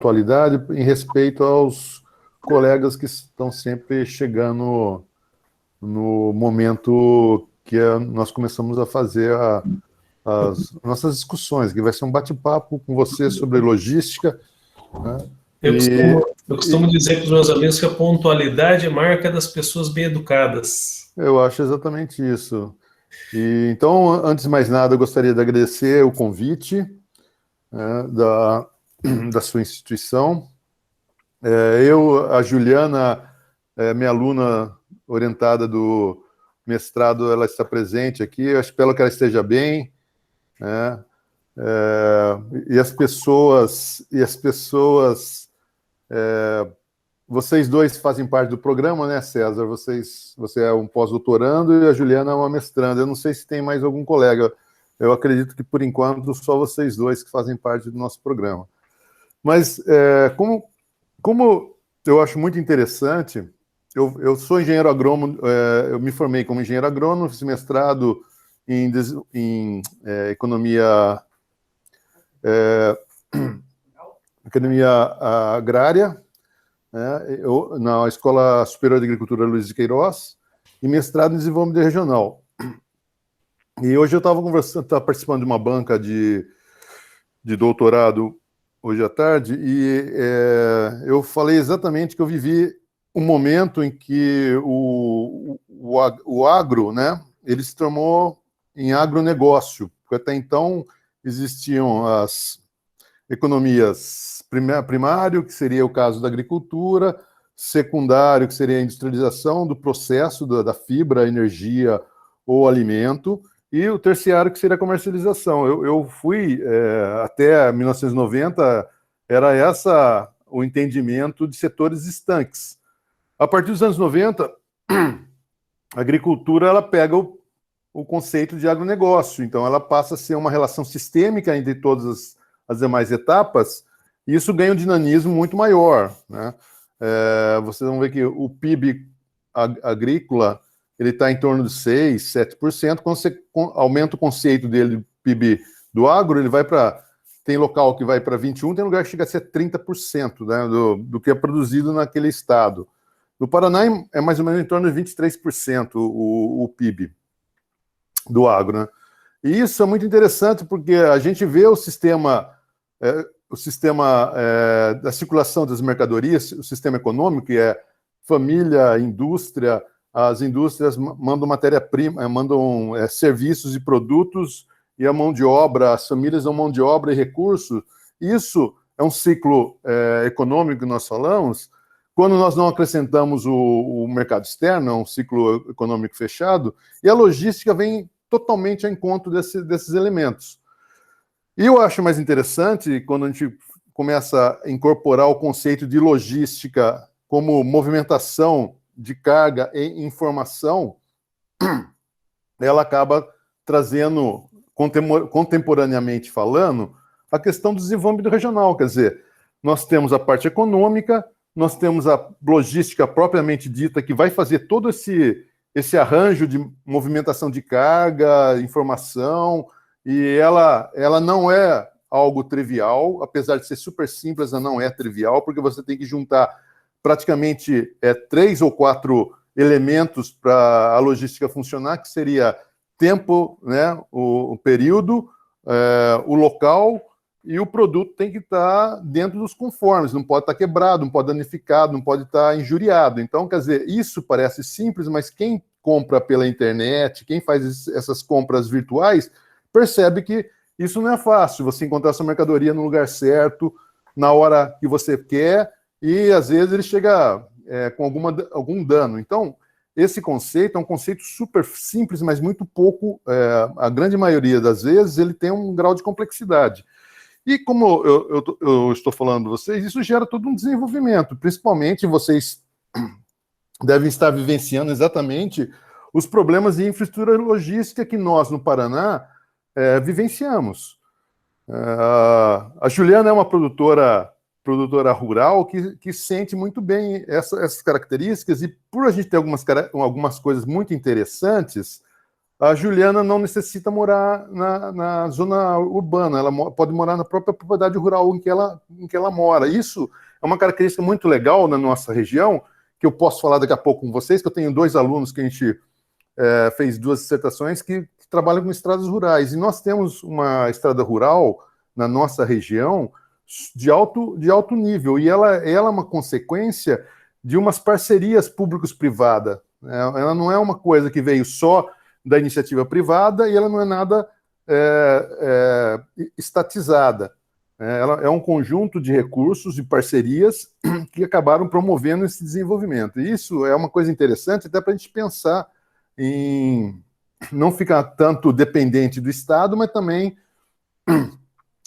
pontualidade em respeito aos colegas que estão sempre chegando no momento que nós começamos a fazer as nossas discussões, que vai ser um bate-papo com você sobre logística, né? Eu costumo dizer para os meus amigos que a pontualidade é marca das pessoas bem educadas. Eu acho exatamente isso. Então, antes de mais nada, eu gostaria de agradecer o convite, né, da sua instituição. A Juliana, minha aluna orientada do mestrado, ela está presente aqui. Eu espero que ela esteja bem, né? E as pessoas, vocês dois fazem parte do programa, né, César? Você é um pós-doutorando e a Juliana é uma mestranda. Eu não sei se tem mais algum colega. Eu acredito que, por enquanto, só vocês dois que fazem parte do nosso programa. Mas, como eu acho muito interessante, eu sou engenheiro agrônomo, eu me formei como engenheiro agrônomo, fiz mestrado em economia agrária, né, na Escola Superior de Agricultura Luiz de Queiroz, e mestrado em desenvolvimento regional. E hoje eu estava participando de uma banca de doutorado hoje à tarde, e eu falei exatamente que eu vivi um momento em que o agro, né, ele se transformou em agronegócio, porque até então existiam as economias primário, que seria o caso da agricultura, secundário, que seria a industrialização do processo da fibra, energia ou alimento, e o terciário, que seria a comercialização. Eu fui, até 1990, era o entendimento de setores estanques. A partir dos anos 90, a agricultura ela pega o conceito de agronegócio, então ela passa a ser uma relação sistêmica entre todas as demais etapas, e isso ganha um dinamismo muito maior, né? Vocês vão ver que o PIB agrícola ele está em torno de 6%, 7%. Quando você aumenta o conceito dele, do PIB do agro, ele vai para... Tem local que vai para 21%, tem lugar que chega a ser 30%, né, do que é produzido naquele estado. No Paraná é mais ou menos em torno de 23% o PIB do agro, né? E isso é muito interessante porque a gente vê o sistema da circulação das mercadorias, o sistema econômico, que é família, indústria. As indústrias mandam matéria-prima, mandam serviços e produtos, e a mão de obra, as famílias dão mão de obra e recursos. Isso é um ciclo econômico que nós falamos. Quando nós não acrescentamos o mercado externo, é um ciclo econômico fechado, e a logística vem totalmente ao encontro desses elementos. E eu acho mais interessante quando a gente começa a incorporar o conceito de logística como movimentação de carga e informação, ela acaba trazendo, contemporaneamente falando, a questão do desenvolvimento regional. Quer dizer, nós temos a parte econômica, nós temos a logística propriamente dita, que vai fazer todo esse arranjo de movimentação de carga, informação, e ela não é algo trivial, apesar de ser super simples, ela não é trivial, porque você tem que juntar praticamente 3 ou 4 elementos para a logística funcionar, que seria tempo, né, o período, o local, e o produto tem que estar dentro dos conformes, não pode estar quebrado, não pode danificado, não pode estar injuriado. Então, quer dizer, isso parece simples, mas quem compra pela internet, quem faz essas compras virtuais, percebe que isso não é fácil, você encontrar sua mercadoria no lugar certo, na hora que você quer, e às vezes ele chega com algum dano. Então, esse conceito é um conceito super simples, mas muito pouco, a grande maioria das vezes, ele tem um grau de complexidade. E como eu estou falando para vocês, isso gera todo um desenvolvimento, principalmente vocês devem estar vivenciando exatamente os problemas de infraestrutura logística que nós, no Paraná, vivenciamos. A Juliana é uma produtora rural que sente muito bem essas características, e por a gente ter algumas coisas muito interessantes, A Juliana não necessita morar na zona urbana, ela pode morar na própria propriedade rural em que ela mora. Isso é uma característica muito legal na nossa região, que eu posso falar daqui a pouco com vocês, que eu tenho 2 alunos que a gente fez 2 dissertações que trabalham com estradas rurais. E nós temos uma estrada rural na nossa região de alto nível, e ela é uma consequência de umas parcerias públicos-privadas. Ela não é uma coisa que veio só da iniciativa privada e ela não é nada estatizada. Ela é um conjunto de recursos e parcerias que acabaram promovendo esse desenvolvimento. E isso é uma coisa interessante até para a gente pensar em não ficar tanto dependente do Estado, mas também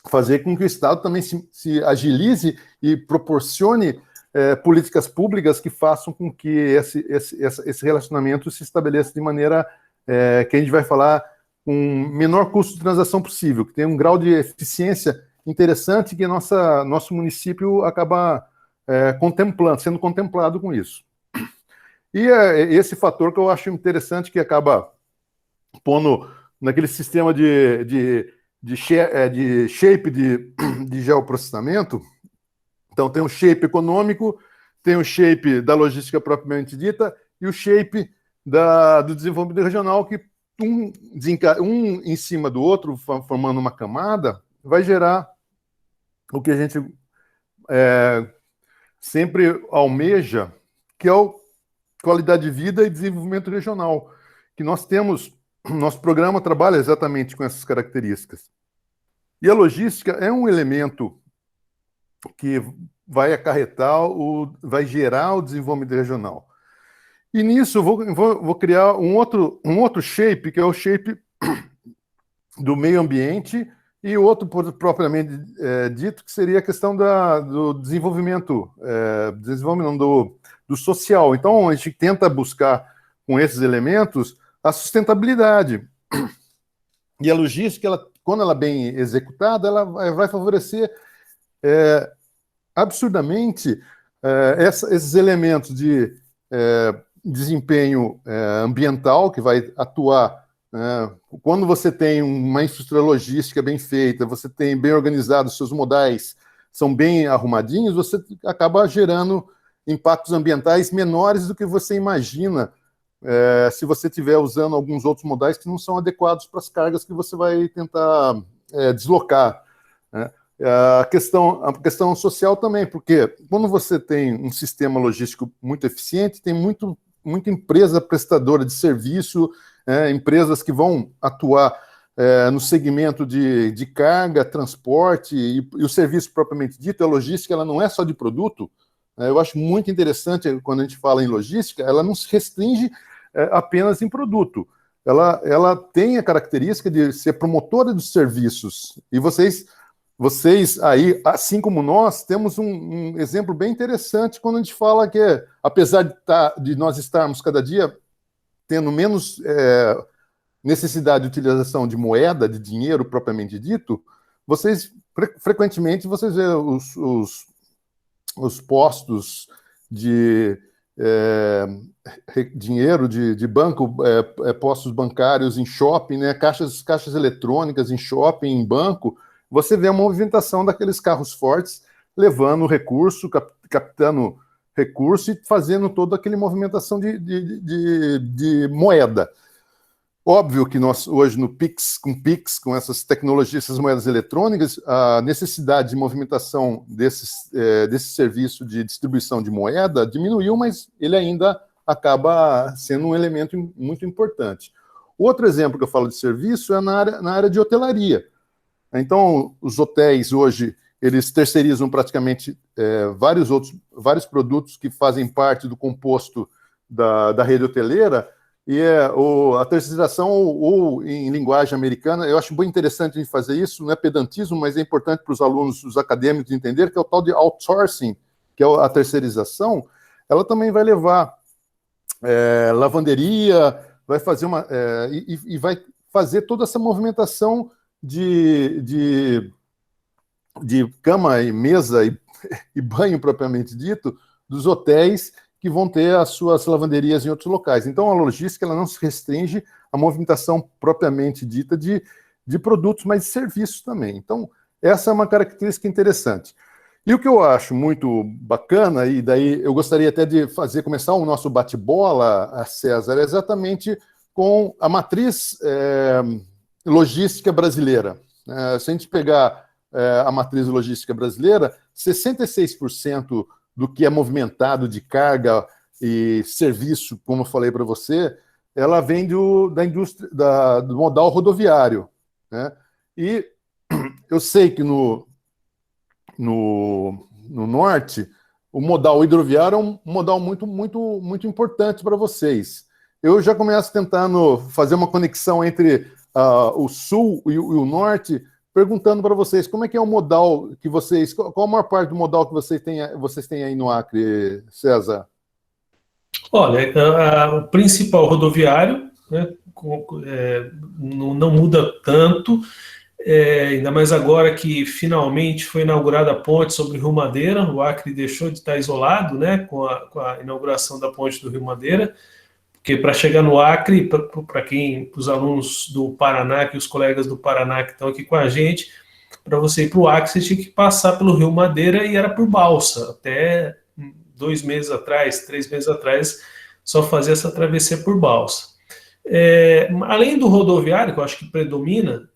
fazer com que o Estado também se agilize e proporcione políticas públicas que façam com que esse relacionamento se estabeleça de maneira que a gente vai falar com menor custo de transação possível, que tenha um grau de eficiência interessante que nosso município acaba sendo contemplado com isso. E esse fator que eu acho interessante, que acaba pondo naquele sistema de shape de geoprocessamento. Então, tem o shape econômico, tem o shape da logística propriamente dita e o shape do desenvolvimento regional, que um em cima do outro, formando uma camada, vai gerar o que a gente sempre almeja, que é o qualidade de vida e desenvolvimento regional, que nós temos. Nosso programa trabalha exatamente com essas características. E a logística é um elemento que vai vai gerar o desenvolvimento regional. E nisso eu vou criar um outro shape, que é o shape do meio ambiente, e outro propriamente dito, que seria a questão do desenvolvimento, do social. Então, a gente tenta buscar, com esses elementos, a sustentabilidade. E a logística, quando ela é bem executada, ela vai favorecer absurdamente esses elementos de desempenho ambiental, que vai atuar. Quando você tem uma infraestrutura logística bem feita, você tem bem organizado, os seus modais são bem arrumadinhos, você acaba gerando impactos ambientais menores do que você imagina se você estiver usando alguns outros modais que não são adequados para as cargas que você vai tentar deslocar. Né? A questão social também, porque quando você tem um sistema logístico muito eficiente, tem muita empresa prestadora de serviço, empresas que vão atuar no segmento de carga, transporte e o serviço propriamente dito. A logística ela não é só de produto. Eu acho muito interessante quando a gente fala em logística, ela não se restringe apenas em produto. Ela tem a característica de ser promotora dos serviços. E vocês aí, assim como nós, temos um exemplo bem interessante quando a gente fala que, apesar de nós estarmos cada dia tendo menos necessidade de utilização de moeda, de dinheiro propriamente dito, frequentemente vocês vê os postos de dinheiro de banco, postos bancários em shopping, né, caixas eletrônicas em shopping, em banco. Você vê a movimentação daqueles carros fortes levando recurso, captando recurso e fazendo toda aquela movimentação de moeda. Óbvio que nós, hoje, no Pix, com essas tecnologias, essas moedas eletrônicas, a necessidade de movimentação desse serviço de distribuição de moeda diminuiu, mas ele ainda acaba sendo um elemento muito importante. Outro exemplo que eu falo de serviço é na área de hotelaria. Então, os hotéis hoje, eles terceirizam praticamente vários produtos que fazem parte do composto da rede hoteleira, e a terceirização, ou em linguagem americana, eu acho bem interessante a gente fazer isso, não é pedantismo, mas é importante para os alunos, os acadêmicos, entender que é o tal de outsourcing, que é a terceirização. Ela também vai levar lavanderia, vai fazer e vai fazer toda essa movimentação de cama e mesa e banho propriamente dito dos hotéis, que vão ter as suas lavanderias em outros locais. Então, a logística ela não se restringe à movimentação propriamente dita de produtos, mas de serviços também. Então, essa é uma característica interessante. E o que eu acho muito bacana, e daí eu gostaria até de começar o nosso bate-bola, César, é exatamente com a matriz logística brasileira. Se a gente pegar a matriz logística brasileira, 66% do que é movimentado de carga e serviço, como eu falei para você, ela vem da indústria, do modal rodoviário, né? E eu sei que no norte, o modal hidroviário é um modal muito, muito, muito importante para vocês. Eu já começo tentando fazer uma conexão entre o sul e o norte, perguntando para vocês como é que é o modal que vocês... Qual a maior parte do modal que vocês têm aí no Acre, César? Olha, o principal rodoviário, né, não muda tanto, ainda mais agora que finalmente foi inaugurada a ponte sobre o Rio Madeira. O Acre deixou de estar isolado, né, com a inauguração da ponte do Rio Madeira, porque para chegar no Acre, para os alunos do Paraná, que os colegas do Paraná que estão aqui com a gente, para você ir para o Acre, você tinha que passar pelo Rio Madeira e era por balsa. Até 2 meses atrás, 3 meses atrás, só fazia essa travessia por balsa. Além do rodoviário, que eu acho que predomina,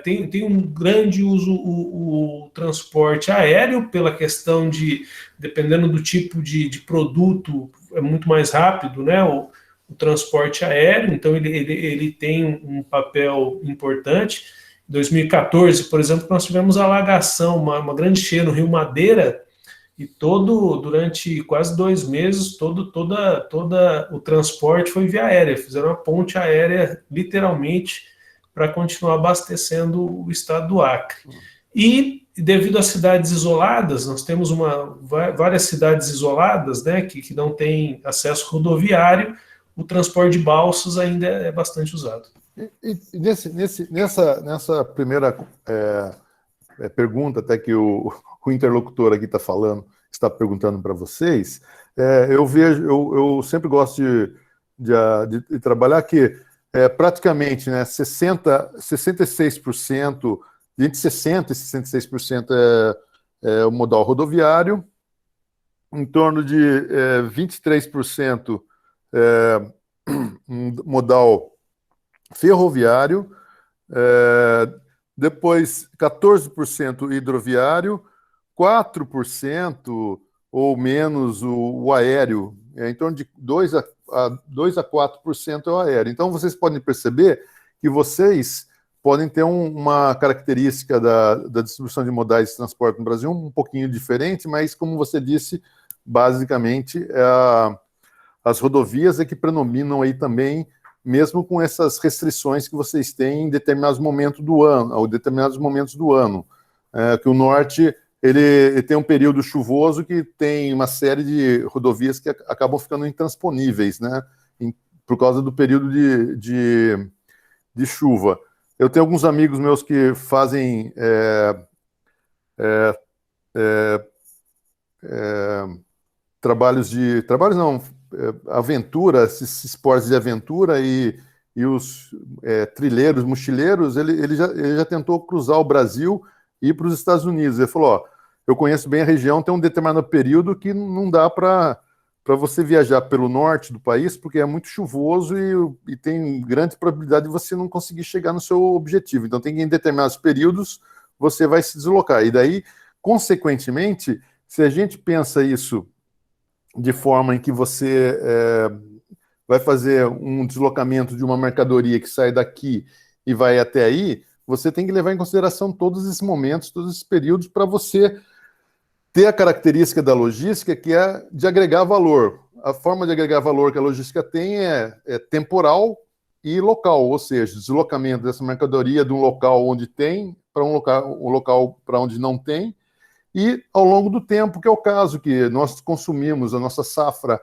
tem um grande uso o transporte aéreo, pela questão de, dependendo do tipo de produto, é muito mais rápido, né, o transporte aéreo, então ele tem um papel importante. Em 2014, por exemplo, nós tivemos alagação, uma grande cheia no Rio Madeira, e durante quase 2 meses, todo o transporte foi via aérea. Fizeram uma ponte aérea, literalmente, para continuar abastecendo o estado do Acre. E, devido às cidades isoladas, nós temos várias cidades isoladas, né, que não têm acesso rodoviário, o transporte de balsas ainda é bastante usado. E nessa primeira pergunta, até que o interlocutor aqui está perguntando para vocês, eu sempre gosto de trabalhar que praticamente, né, 66%, entre 60% e 66% é o modal rodoviário, em torno de 23% modal ferroviário, depois 14% hidroviário, 4% ou menos o aéreo, em torno de 2 a 4% é o aéreo. Então, vocês podem perceber que vocês podem ter uma característica da distribuição de modais de transporte no Brasil um pouquinho diferente, mas, como você disse, basicamente, as rodovias é que predominam aí também, mesmo com essas restrições que vocês têm em determinados momentos do ano, que o norte ele tem um período chuvoso que tem uma série de rodovias que acabam ficando intransponíveis, né, por causa do período de chuva. Eu tenho alguns amigos meus que fazem aventura, esses esportes de aventura, e os trilheiros, mochileiros, ele já tentou cruzar o Brasil e ir para os Estados Unidos. Ele falou, ó, eu conheço bem a região, tem um determinado período que não dá para você viajar pelo norte do país, porque é muito chuvoso e tem grande probabilidade de você não conseguir chegar no seu objetivo. Então, tem que, em determinados períodos, você vai se deslocar. E daí, consequentemente, se a gente pensa isso de forma em que você vai fazer um deslocamento de uma mercadoria que sai daqui e vai até aí, você tem que levar em consideração todos esses momentos, todos esses períodos, para você ter a característica da logística, que é de agregar valor. A forma de agregar valor que a logística tem é temporal e local, ou seja, deslocamento dessa mercadoria de um local onde tem para um local para onde não tem, e ao longo do tempo, que é o caso que nós consumimos, a nossa safra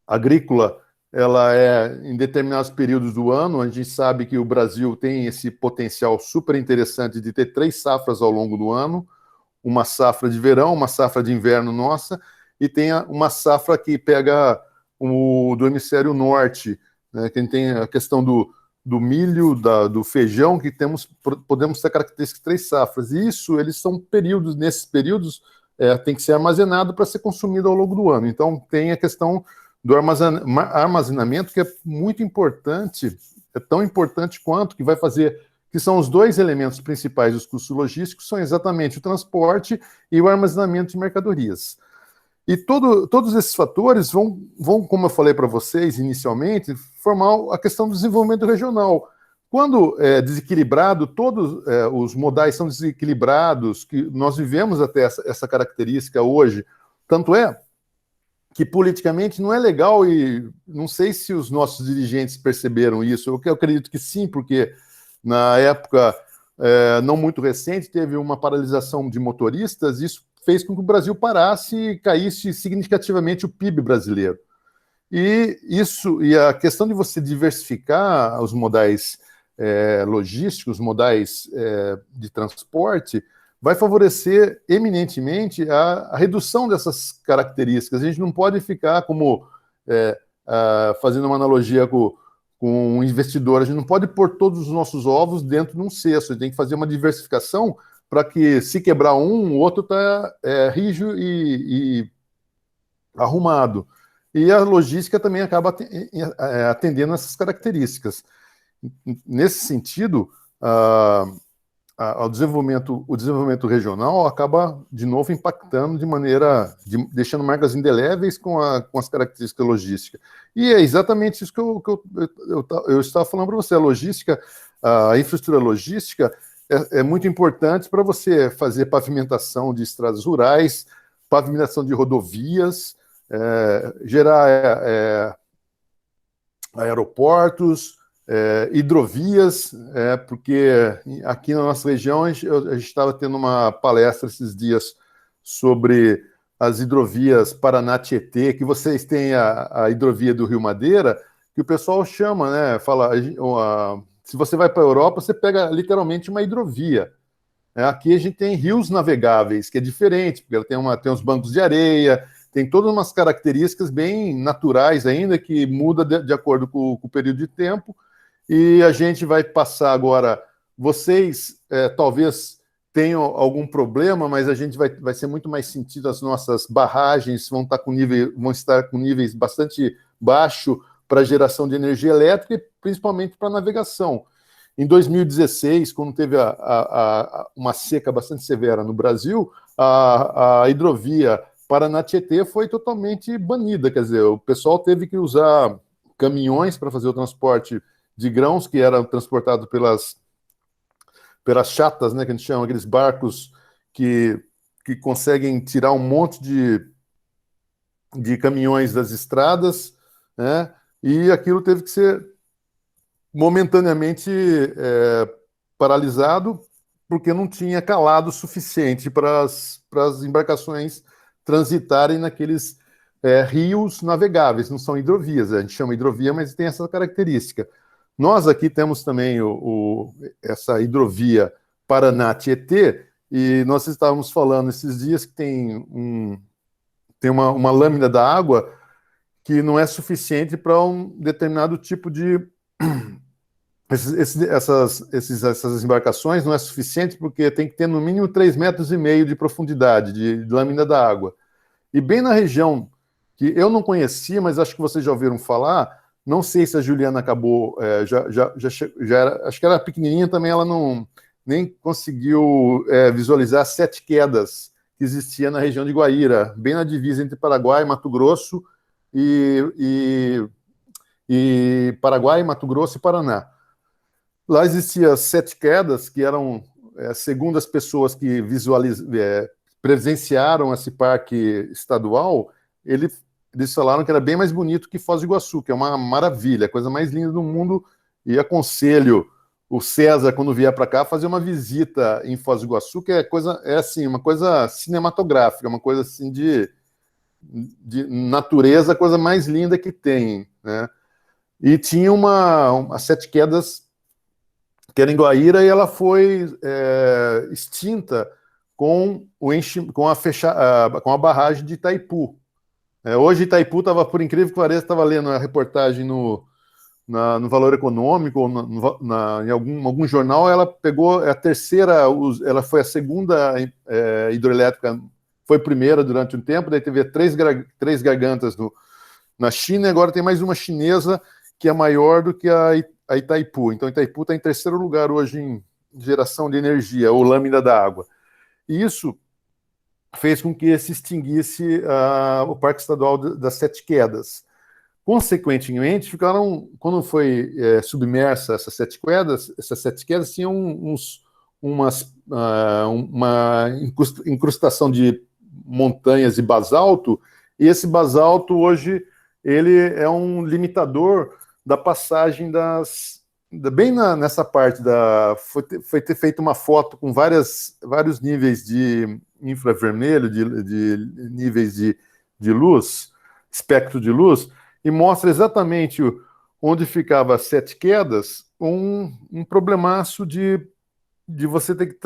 agrícola, ela em determinados períodos do ano. A gente sabe que o Brasil tem esse potencial super interessante de ter 3 safras ao longo do ano, uma safra de verão, uma safra de inverno nossa, e tem uma safra que pega do hemisfério norte, né, que a gente tem a questão do milho, do feijão, que podemos ter características de 3 safras. E isso, eles são períodos, nesses períodos, tem que ser armazenado para ser consumido ao longo do ano. Então, tem a questão do armazenamento, que é muito importante, é tão importante quanto, que vai fazer, que são os 2 elementos principais dos custos logísticos, são exatamente o transporte e o armazenamento de mercadorias. E todos esses fatores vão, como eu falei para vocês inicialmente, formar a questão do desenvolvimento regional. Quando é desequilibrado, todos os modais são desequilibrados, que nós vivemos até essa característica hoje. Tanto é que politicamente não é legal, e não sei se os nossos dirigentes perceberam isso. Eu acredito que sim, porque na época não muito recente teve uma paralisação de motoristas, isso fez com que o Brasil parasse e caísse significativamente o PIB brasileiro. E a questão de você diversificar os modais logísticos, modais de transporte, vai favorecer eminentemente a redução dessas características. A gente não pode ficar fazendo uma analogia com um investidor, a gente não pode pôr todos os nossos ovos dentro de um cesto, a gente tem que fazer uma diversificação para que, se quebrar o outro está rígido e arrumado. E a logística também acaba atendendo essas características. Nesse sentido, o desenvolvimento regional acaba, de novo, impactando deixando marcas indeléveis com as características logísticas. E é exatamente isso que eu estava falando para você. A infraestrutura logística é muito importante para você fazer pavimentação de estradas rurais, pavimentação de rodovias, gerar aeroportos, hidrovias, porque aqui na nossa região a gente estava tendo uma palestra esses dias sobre as hidrovias Paraná-Tietê, que vocês têm a hidrovia do Rio Madeira, que o pessoal chama, né? Fala, se você vai para a Europa, você pega literalmente uma hidrovia. Aqui a gente tem rios navegáveis, que é diferente, porque ela tem os bancos de areia, tem todas umas características bem naturais ainda, que muda de acordo com o período de tempo. E a gente vai passar agora, vocês talvez tenham algum problema, mas a gente vai ser muito mais sentido, as nossas barragens vão estar com níveis bastante baixos para geração de energia elétrica e principalmente para navegação. Em 2016, quando teve uma seca bastante severa no Brasil, a hidrovia Paraná-Tietê foi totalmente banida, quer dizer, o pessoal teve que usar caminhões para fazer o transporte de grãos, que eram transportados pelas chatas, né, que a gente chama, aqueles barcos que conseguem tirar um monte de caminhões das estradas, né, e aquilo teve que ser momentaneamente paralisado, porque não tinha calado suficiente para as embarcações transitarem naqueles rios navegáveis, não são hidrovias, a gente chama hidrovia, mas tem essa característica. Nós aqui temos também essa hidrovia Paraná-Tietê, e nós estávamos falando esses dias que tem uma lâmina da água que não é suficiente para um determinado tipo de... Essas embarcações não é suficiente porque tem que ter no mínimo 3,5 metros de profundidade de lâmina da água. E bem na região que eu não conhecia, mas acho que vocês já ouviram falar, não sei se a Juliana acabou, já era, acho que era pequenininha também, ela nem conseguiu visualizar as 7 quedas que existia na região de Guaíra, bem na divisa entre Paraguai, Mato Grosso e Paraguai, Mato Grosso e Paraná. Lá existiam 7 quedas que eram, segundo as pessoas que presenciaram esse parque estadual, eles falaram que era bem mais bonito que Foz do Iguaçu, que é uma maravilha, a coisa mais linda do mundo, e aconselho o César, quando vier para cá, fazer uma visita em Foz do Iguaçu, que assim, uma coisa cinematográfica, uma coisa assim de natureza, a coisa mais linda que tem, né? E tinha as 7 quedas que era em Guaíra, e ela foi extinta com a barragem de Itaipu. Hoje Itaipu estava, por incrível que pareça, estava lendo a reportagem no Valor Econômico, ou em algum jornal. Ela pegou a terceira, ela foi a segunda hidrelétrica, foi primeira durante um tempo, daí teve três gargantas na China, e agora tem mais uma chinesa que é maior do que a Itaipu. Então Itaipu está em terceiro lugar hoje em geração de energia, ou lâmina da água. E isso fez com que se extinguisse o Parque Estadual das Sete Quedas. Consequentemente, quando foi submersa essas sete quedas tinham uma incrustação de montanhas e basalto, e esse basalto hoje ele é um limitador da passagem bem nessa parte foi ter feito uma foto com vários níveis de infravermelho, de níveis de luz, espectro de luz, e mostra exatamente onde ficava as sete quedas, um problemaço de você ter que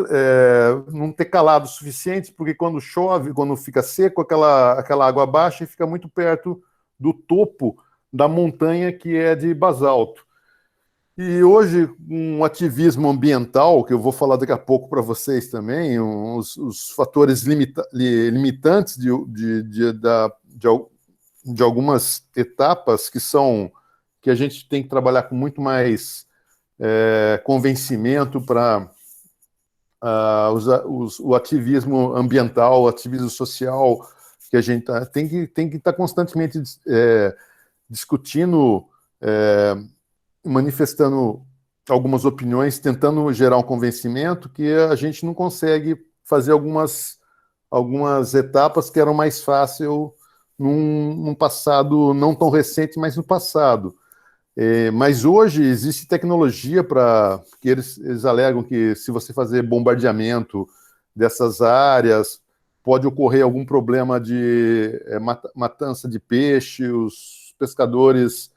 não ter calado o suficiente, porque quando chove, quando fica seco, aquela água baixa e fica muito perto do topo da montanha que é de basalto. E hoje, um ativismo ambiental, que eu vou falar daqui a pouco para vocês também, os fatores limitantes de algumas etapas que a gente tem que trabalhar com muito mais convencimento para o ativismo ambiental, o ativismo social, que a gente tem que estar constantemente discutindo, manifestando algumas opiniões, tentando gerar um convencimento, que a gente não consegue fazer algumas etapas que eram mais fáceis num passado não tão recente, mas no passado. Mas hoje existe tecnologia que eles alegam que se você fazer bombardeamento dessas áreas, pode ocorrer algum problema de matança de peixe, os pescadores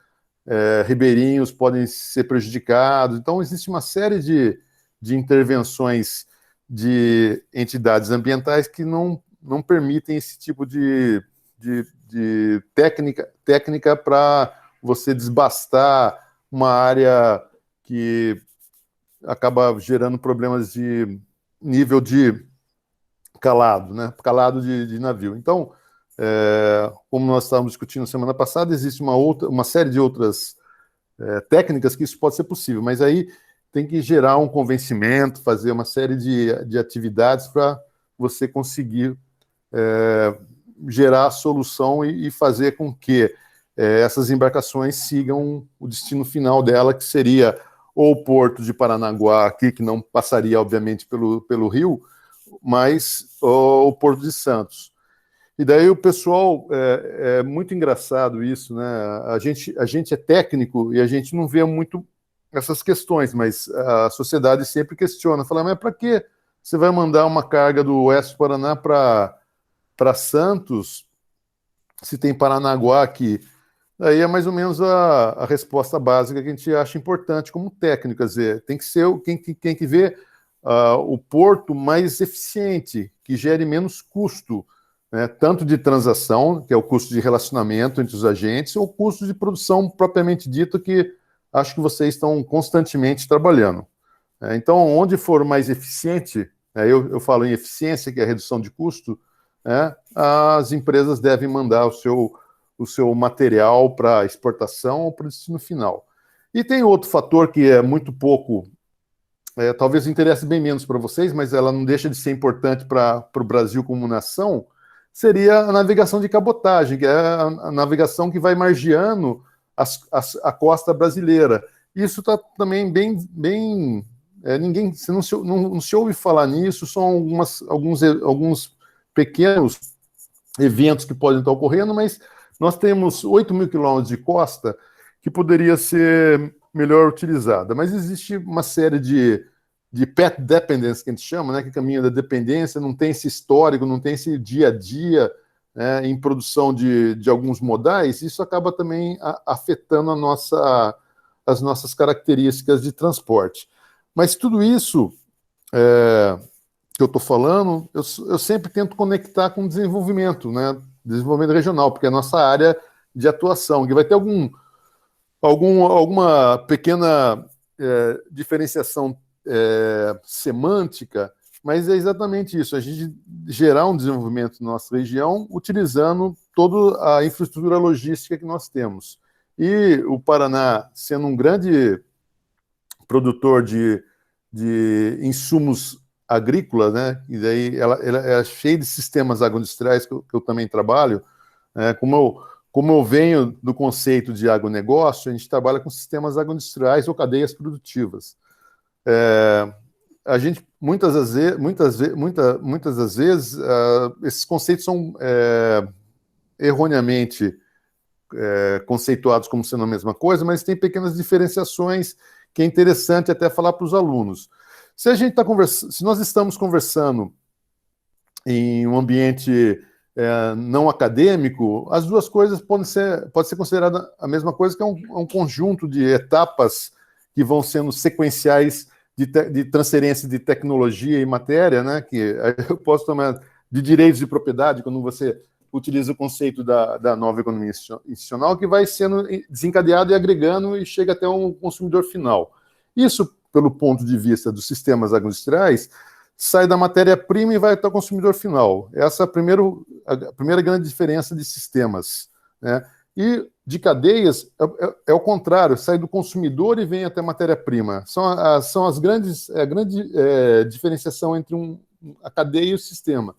ribeirinhos podem ser prejudicados. Então, existe uma série de intervenções de entidades ambientais que não permitem esse tipo de técnica para você desbastar uma área que acaba gerando problemas de nível de calado, né? Calado de navio. Então, como nós estávamos discutindo semana passada, existe uma série de outras técnicas que isso pode ser possível, mas aí tem que gerar um convencimento, fazer uma série de atividades para você conseguir gerar a solução e fazer com que essas embarcações sigam o destino final dela, que seria ou o Porto de Paranaguá, aqui, que não passaria, obviamente, pelo rio, mas o Porto de Santos. E daí o pessoal, é muito engraçado isso, né? A gente é técnico e a gente não vê muito essas questões, mas a sociedade sempre questiona, fala, mas para que você vai mandar uma carga do Oeste do Paraná para Santos, se tem Paranaguá aqui? Daí é mais ou menos a resposta básica que a gente acha importante como técnico, quer dizer, tem que ser quem que vê o porto mais eficiente, que gere menos custo, né, tanto de transação, que é o custo de relacionamento entre os agentes, ou o custo de produção propriamente dito, que acho que vocês estão constantemente trabalhando. Então, onde for mais eficiente, eu falo em eficiência, que é a redução de custo, as empresas devem mandar o seu material para exportação ou para o destino final. E tem outro fator que é muito pouco, talvez interesse bem menos para vocês, mas ela não deixa de ser importante para o Brasil como nação, seria a navegação de cabotagem, que é a navegação que vai margeando a costa brasileira. Isso está também bem ninguém, você não se ouve falar nisso, são alguns pequenos eventos que podem estar ocorrendo, mas nós temos 8.000 quilômetros de costa que poderia ser melhor utilizada. Mas existe uma série de path dependence, que a gente chama, né, que caminho da dependência, não tem esse histórico, não tem esse dia a dia, né, em produção de alguns modais, isso acaba também afetando as nossas características de transporte. Mas tudo isso que eu estou falando, eu sempre tento conectar com o desenvolvimento, né? desenvolvimento regional, porque é a nossa área de atuação, que vai ter alguma pequena diferenciação semântica, mas é exatamente isso, a gente gerar um desenvolvimento na nossa região utilizando toda a infraestrutura logística que nós temos. E o Paraná, sendo um grande produtor de insumos agrícolas, né, e daí ela é cheia de sistemas agroindustriais que eu também trabalho, como eu venho do conceito de agronegócio, a gente trabalha com sistemas agroindustriais ou cadeias produtivas. A gente, muitas das vezes, esses conceitos são erroneamente conceituados como sendo a mesma coisa, mas tem pequenas diferenciações que é interessante até falar para os alunos. Se nós estamos conversando em um ambiente não acadêmico, as duas coisas pode ser considerada a mesma coisa, que é um conjunto de etapas que vão sendo sequenciais de transferência de tecnologia e matéria, né? Que eu posso tomar de direitos de propriedade, quando você utiliza o conceito da nova economia institucional, que vai sendo desencadeado e agregando e chega até um consumidor final. Isso, pelo ponto de vista dos sistemas agroindustriais, sai da matéria-prima e vai até o consumidor final. Essa é a primeira grande diferença de sistemas, né? E de cadeias é o contrário, sai do consumidor e vem até a matéria-prima. São a grande diferenciação entre a cadeia e o sistema.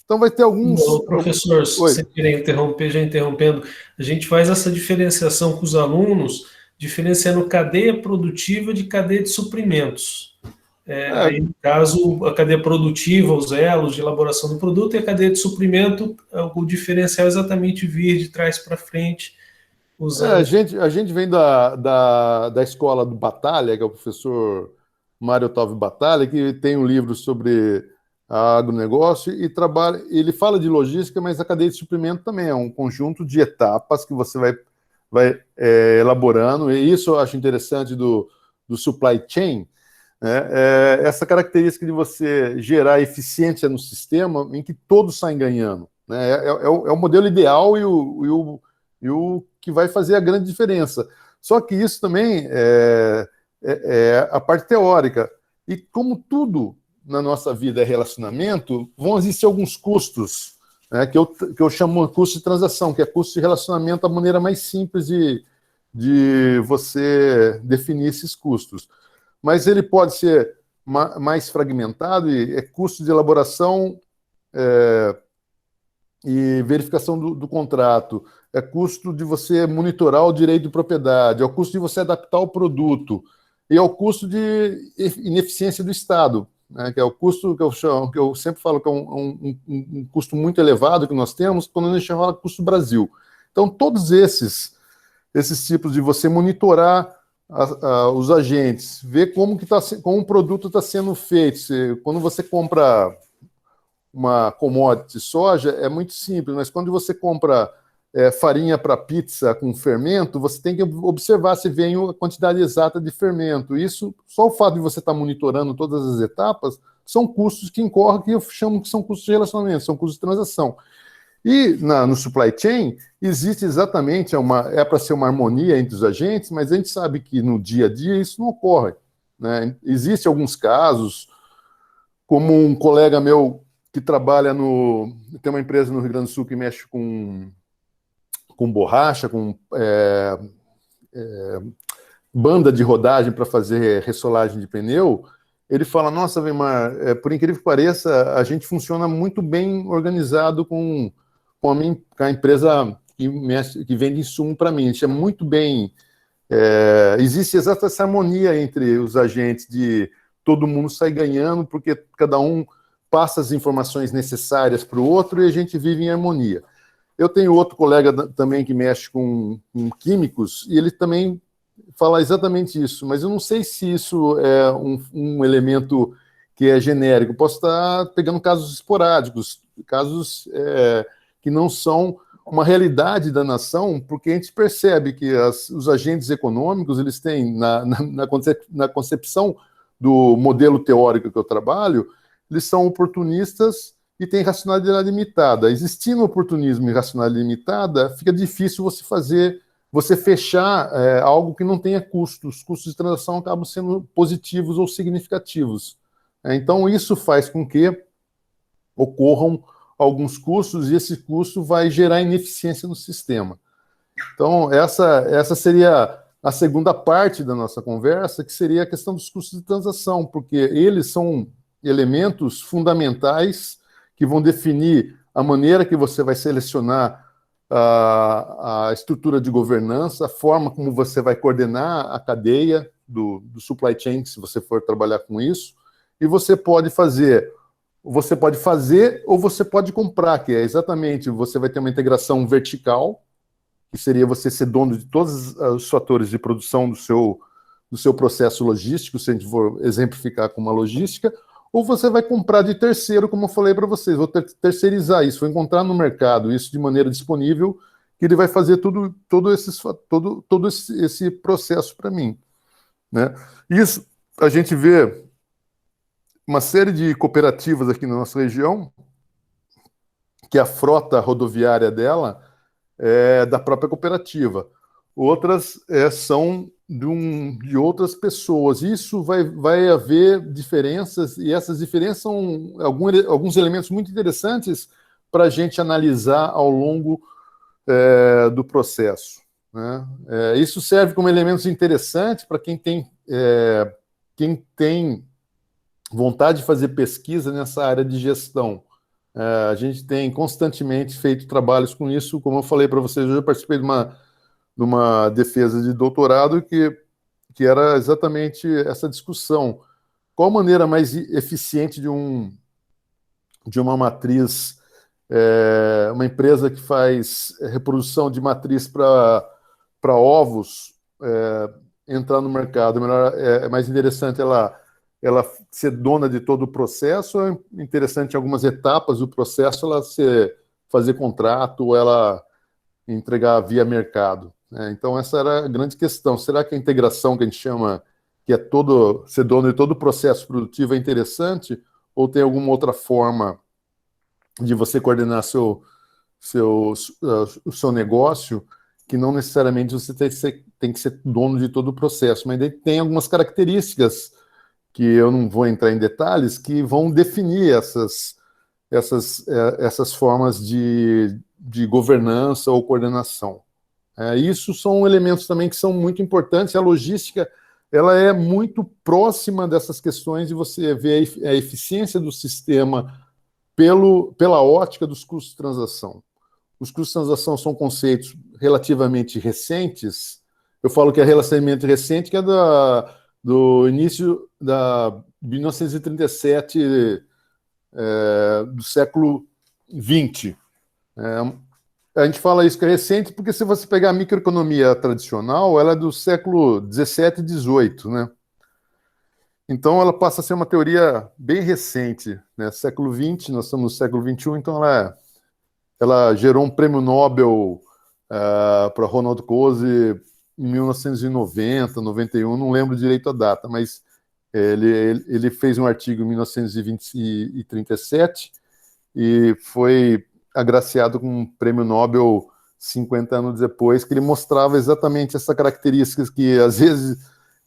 Então vai ter alguns... Professor, se querer interromper, já interrompendo, a gente faz essa diferenciação com os alunos, diferenciando cadeia produtiva de cadeia de suprimentos. Aí, no caso, a cadeia produtiva, os elos de elaboração do produto, e a cadeia de suprimento, o diferencial é exatamente vir de trás para frente. A gente vem da escola do Batalha, que é o professor Mário Otávio Batalha, que tem um livro sobre agronegócio e ele fala de logística, mas a cadeia de suprimento também é um conjunto de etapas que você vai elaborando, e isso eu acho interessante do supply chain, né? Essa característica de você gerar eficiência no sistema em que todos saem ganhando, né? É o modelo ideal e o que vai fazer a grande diferença. Só que isso também é a parte teórica. E como tudo na nossa vida é relacionamento, vão existir alguns custos, né, que eu chamo de custo de transação, que é custo de relacionamento, a maneira mais simples de você definir esses custos. Mas ele pode ser mais fragmentado, e é custo de elaboração e verificação do contrato, é custo de você monitorar o direito de propriedade, é o custo de você adaptar o produto, e é o custo de ineficiência do Estado, né, que é o custo que eu sempre falo que é um custo muito elevado que nós temos, quando a gente fala custo Brasil. Então, todos esses tipos de você monitorar os agentes, ver como o produto está sendo feito. Quando você compra uma commodity soja, é muito simples, mas quando você compra farinha para pizza com fermento, você tem que observar se vem a quantidade exata de fermento. Isso, só o fato de você estar monitorando todas as etapas, são custos que incorrem, que eu chamo que são custos de relacionamento, são custos de transação. E no supply chain, existe exatamente, para ser uma harmonia entre os agentes, mas a gente sabe que no dia a dia isso não ocorre, né? Existem alguns casos, como um colega meu que trabalha tem uma empresa no Rio Grande do Sul que mexe com borracha, com banda de rodagem para fazer ressolagem de pneu. Ele fala, nossa, Weimar, por incrível que pareça, a gente funciona muito bem organizado com a empresa que vende insumo para mim. A gente é muito bem... existe exata essa harmonia entre os agentes, de todo mundo sair ganhando, porque cada um passa as informações necessárias para o outro e a gente vive em harmonia. Eu tenho outro colega também que mexe com químicos, e ele também fala exatamente isso, mas eu não sei se isso é um elemento que é genérico. Posso estar pegando casos esporádicos, casos que não são uma realidade da nação, porque a gente percebe que os agentes econômicos, eles têm, na concepção do modelo teórico que eu trabalho, eles são oportunistas e tem racionalidade limitada. Existindo oportunismo e racionalidade limitada, fica difícil você fechar algo que não tenha custos. Os custos de transação acabam sendo positivos ou significativos. Então, isso faz com que ocorram alguns custos e esse custo vai gerar ineficiência no sistema. Então, essa seria a segunda parte da nossa conversa, que seria a questão dos custos de transação, porque eles são elementos fundamentais que vão definir a maneira que você vai selecionar a estrutura de governança, a forma como você vai coordenar a cadeia do supply chain, se você for trabalhar com isso, e você pode fazer ou você pode comprar, que é exatamente, você vai ter uma integração vertical, que seria você ser dono de todos os fatores de produção do seu processo logístico, se a gente for exemplificar com uma logística, ou você vai comprar de terceiro, como eu falei para vocês, vou terceirizar isso, vou encontrar no mercado isso de maneira disponível, que ele vai fazer todo esse processo para mim, né? Isso, a gente vê uma série de cooperativas aqui na nossa região, que a frota rodoviária dela é da própria cooperativa. Outras são de outras pessoas. Isso vai haver diferenças, e essas diferenças são alguns elementos muito interessantes para a gente analisar ao longo do processo, né? Isso serve como elementos interessantes para quem tem vontade de fazer pesquisa nessa área de gestão. A gente tem constantemente feito trabalhos com isso, como eu falei para vocês, eu já participei de uma defesa de doutorado que era exatamente essa discussão. Qual a maneira mais eficiente de uma matriz, uma empresa que faz reprodução de matriz para ovos entrar no mercado? É mais interessante ela ser dona de todo o processo, é interessante em algumas etapas do processo ela fazer contrato ou ela entregar via mercado, né? Então essa era a grande questão. Será que a integração que a gente chama, que é ser dono de todo o processo produtivo, é interessante, ou tem alguma outra forma de você coordenar o seu negócio que não necessariamente você tem que ser dono de todo o processo, mas tem algumas características que eu não vou entrar em detalhes, que vão definir essas formas de governança ou coordenação. Isso são elementos também que são muito importantes. A logística ela é muito próxima dessas questões de você ver a eficiência do sistema pela ótica dos custos de transação. Os custos de transação são conceitos relativamente recentes. Eu falo que é relativamente recente, que é do início da 1937, do século XX. A gente fala isso que é recente porque se você pegar a microeconomia tradicional, ela é do século XVII e XVIII, né? Então ela passa a ser uma teoria bem recente, né? Século XX, nós estamos no século XXI, então ela gerou um prêmio Nobel para Ronald Coase em 1990, 91, não lembro direito a data, mas ele fez um artigo em 1937 e foi agraciado com um prêmio Nobel 50 anos depois, que ele mostrava exatamente essa característica que, às vezes,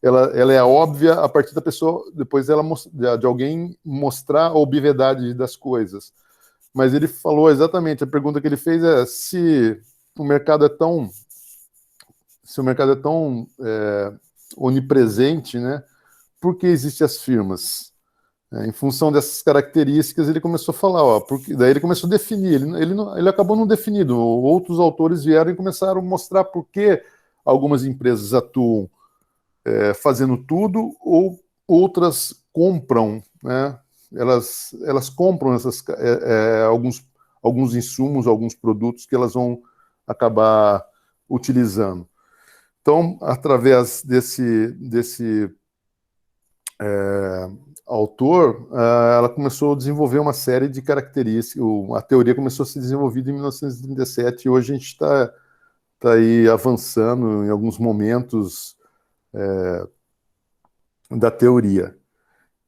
ela é óbvia a partir da pessoa, depois de alguém mostrar a obviedade das coisas. Mas ele falou exatamente, a pergunta que ele fez é se o mercado é tão onipresente, né? Por que existem as firmas? Em função dessas características, ele começou a falar, daí ele começou a definir, ele acabou não definindo, outros autores vieram e começaram a mostrar por que algumas empresas atuam fazendo tudo, ou outras compram, né? Elas compram alguns insumos, alguns produtos que elas vão acabar utilizando. Então, através desse autor, ela começou a desenvolver uma série de características. A teoria começou a ser desenvolvida em 1937 e hoje a gente está aí avançando em alguns momentos da teoria.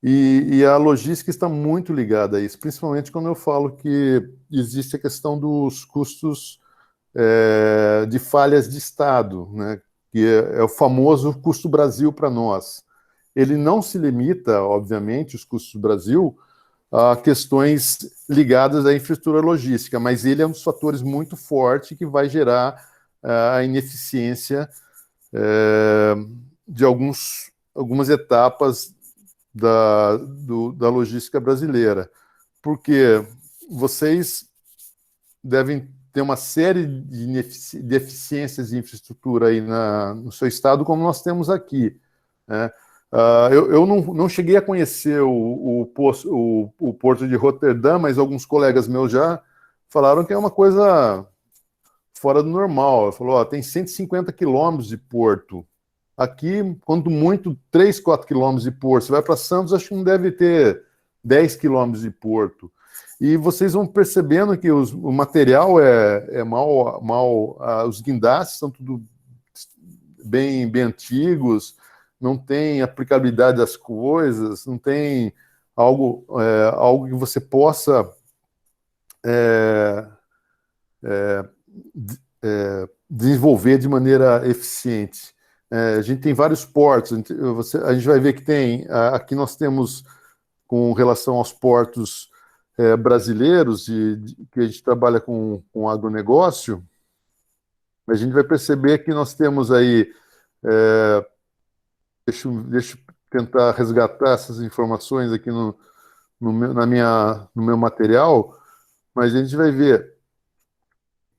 E a logística está muito ligada a isso, principalmente quando eu falo que existe a questão dos custos de falhas de Estado, né, que é o famoso custo Brasil para nós. Ele não se limita, obviamente, os custos do Brasil, a questões ligadas à infraestrutura logística, mas ele é um dos fatores muito forte que vai gerar a ineficiência de algumas etapas da logística brasileira. Porque vocês devem ter uma série de deficiências de infraestrutura aí no seu estado, como nós temos aqui, né? Eu não cheguei a conhecer o porto de Roterdã, mas alguns colegas meus já falaram que é uma coisa fora do normal. Ele falou, tem 150 quilômetros de porto. Aqui, quanto muito, 3, 4 quilômetros de porto. Você vai para Santos, acho que não deve ter 10 quilômetros de porto. E vocês vão percebendo que o material é mal, os guindastes são tudo bem antigos, não tem aplicabilidade das coisas, não tem algo que você possa desenvolver de maneira eficiente. A gente tem vários portos, a gente vai ver que aqui nós temos, com relação aos portos brasileiros, que a gente trabalha com agronegócio, a gente vai perceber que nós temos aí, deixa eu tentar resgatar essas informações aqui no meu material, mas a gente vai ver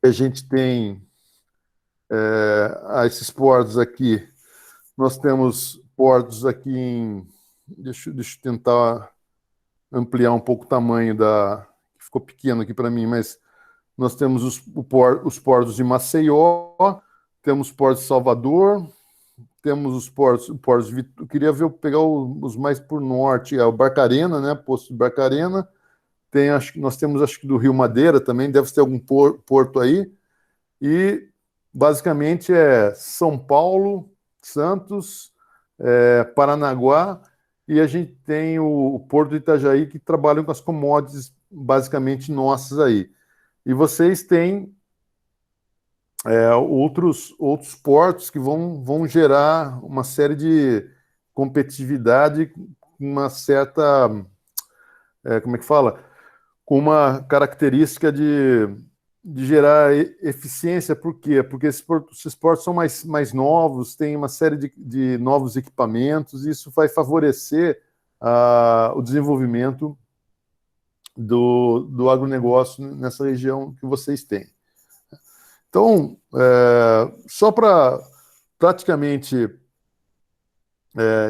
que a gente tem esses portos aqui, nós temos portos aqui deixa eu tentar ampliar um pouco o tamanho ficou pequeno aqui para mim, mas nós temos os portos de Maceió, temos portos de Salvador, temos os portos eu queria pegar os mais por norte, o Barcarena, né, Poço de Barcarena, nós temos, acho que do Rio Madeira também, deve ter algum porto aí, e basicamente é São Paulo, Santos, Paranaguá, e a gente tem o Porto de Itajaí, que trabalham com as commodities basicamente nossas aí. E vocês têm outros portos que vão gerar uma série de competitividade, uma certa, como é que fala? Com uma característica de gerar eficiência. Por quê? Porque esses portos são mais novos, tem uma série de novos equipamentos, e isso vai favorecer o desenvolvimento do agronegócio nessa região que vocês têm. Então, só para praticamente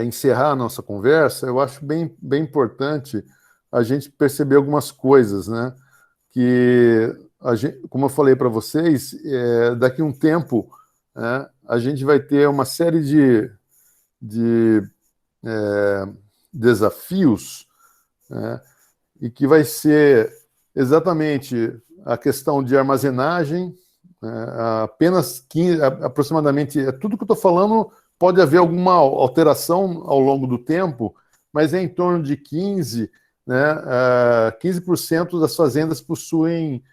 encerrar a nossa conversa, eu acho bem importante a gente perceber algumas coisas, né? Que, como eu falei para vocês, daqui a um tempo, a gente vai ter uma série de desafios, né? E que vai ser exatamente a questão de armazenagem, apenas 15, aproximadamente, tudo que eu estou falando, pode haver alguma alteração ao longo do tempo, mas é em torno de 15%, né, 15% das fazendas possuem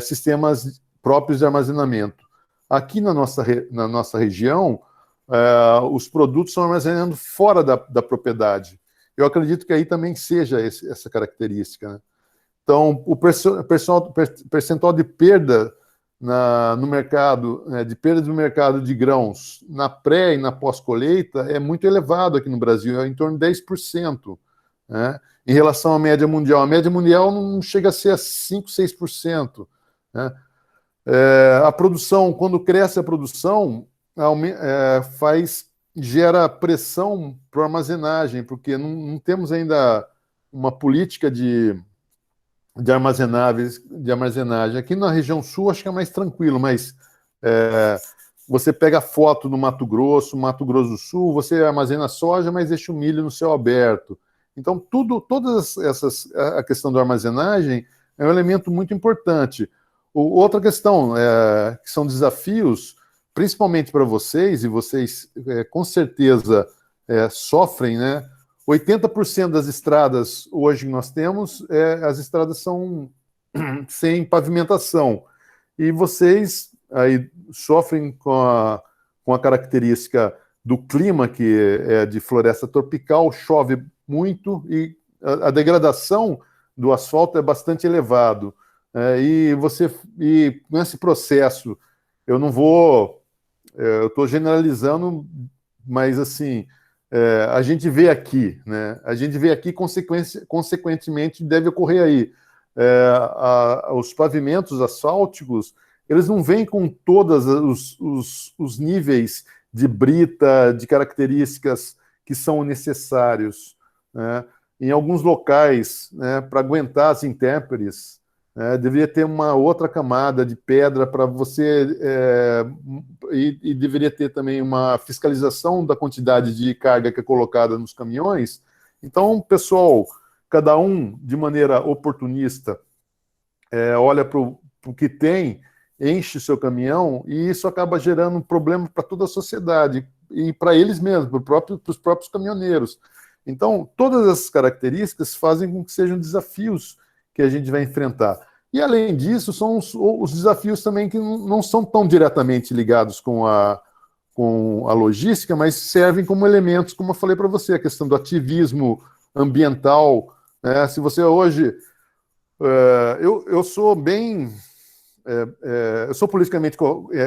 sistemas próprios de armazenamento. Aqui na nossa região, os produtos são armazenados fora da propriedade. Eu acredito que aí também seja essa característica, né? Então, o percentual de perda no mercado, de perda do mercado de grãos na pré e na pós-colheita é muito elevado aqui no Brasil, é em torno de 10%, né? Em relação à média mundial. A média mundial não chega a ser a 5%, 6%, né? A produção, quando cresce a produção, gera pressão para a armazenagem, porque não temos ainda uma política de armazenagem. Aqui na região sul acho que é mais tranquilo, mas você pega foto no Mato Grosso do Sul, você armazena soja, mas deixa o milho no céu aberto. Então, a questão da armazenagem é um elemento muito importante. Outra questão, que são desafios, principalmente para vocês, e vocês com certeza sofrem, né, 80% das estradas hoje que nós temos, as estradas são sem pavimentação. E vocês aí sofrem com a característica do clima, que é de floresta tropical, chove muito e a degradação do asfalto é bastante elevado. E nesse processo, eu não vou... eu estou generalizando, mas assim, a gente vê aqui, né? A gente vê aqui, consequentemente, deve ocorrer aí. Os pavimentos asfálticos, eles não vêm com todos os níveis de brita, de características que são necessários, né? Em alguns locais, né, para aguentar as intempéries, deveria ter uma outra camada de pedra para você, e deveria ter também uma fiscalização da quantidade de carga que é colocada nos caminhões. Então, pessoal, cada um, de maneira oportunista, olha para o que tem, enche o seu caminhão, e isso acaba gerando um problema para toda a sociedade, e para eles mesmos, para os próprios caminhoneiros. Então, todas essas características fazem com que sejam desafios que a gente vai enfrentar. E, além disso, são os desafios também que não são tão diretamente ligados com a logística, mas servem como elementos, como eu falei para você, a questão do ativismo ambiental, né? Se você hoje... eu sou bem... eu sou politicamente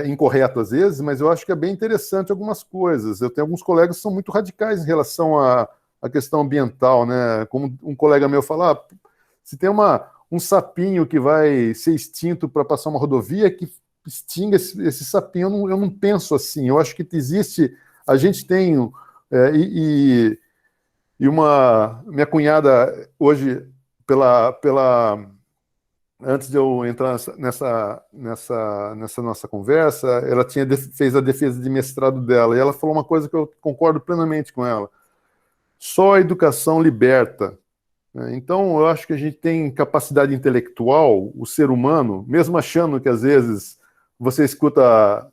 incorreto às vezes, mas eu acho que é bem interessante algumas coisas. Eu tenho alguns colegas que são muito radicais em relação à questão ambiental, né? Como um colega meu fala, se tem um sapinho que vai ser extinto para passar uma rodovia, que extinga esse sapinho. Eu não penso assim. Eu acho que existe... A gente tem... minha cunhada, hoje, antes de eu entrar nessa nossa conversa, ela fez a defesa de mestrado dela, e ela falou uma coisa que eu concordo plenamente com ela. Só a educação liberta. Então, eu acho que a gente tem capacidade intelectual, o ser humano, mesmo achando que, às vezes, você escuta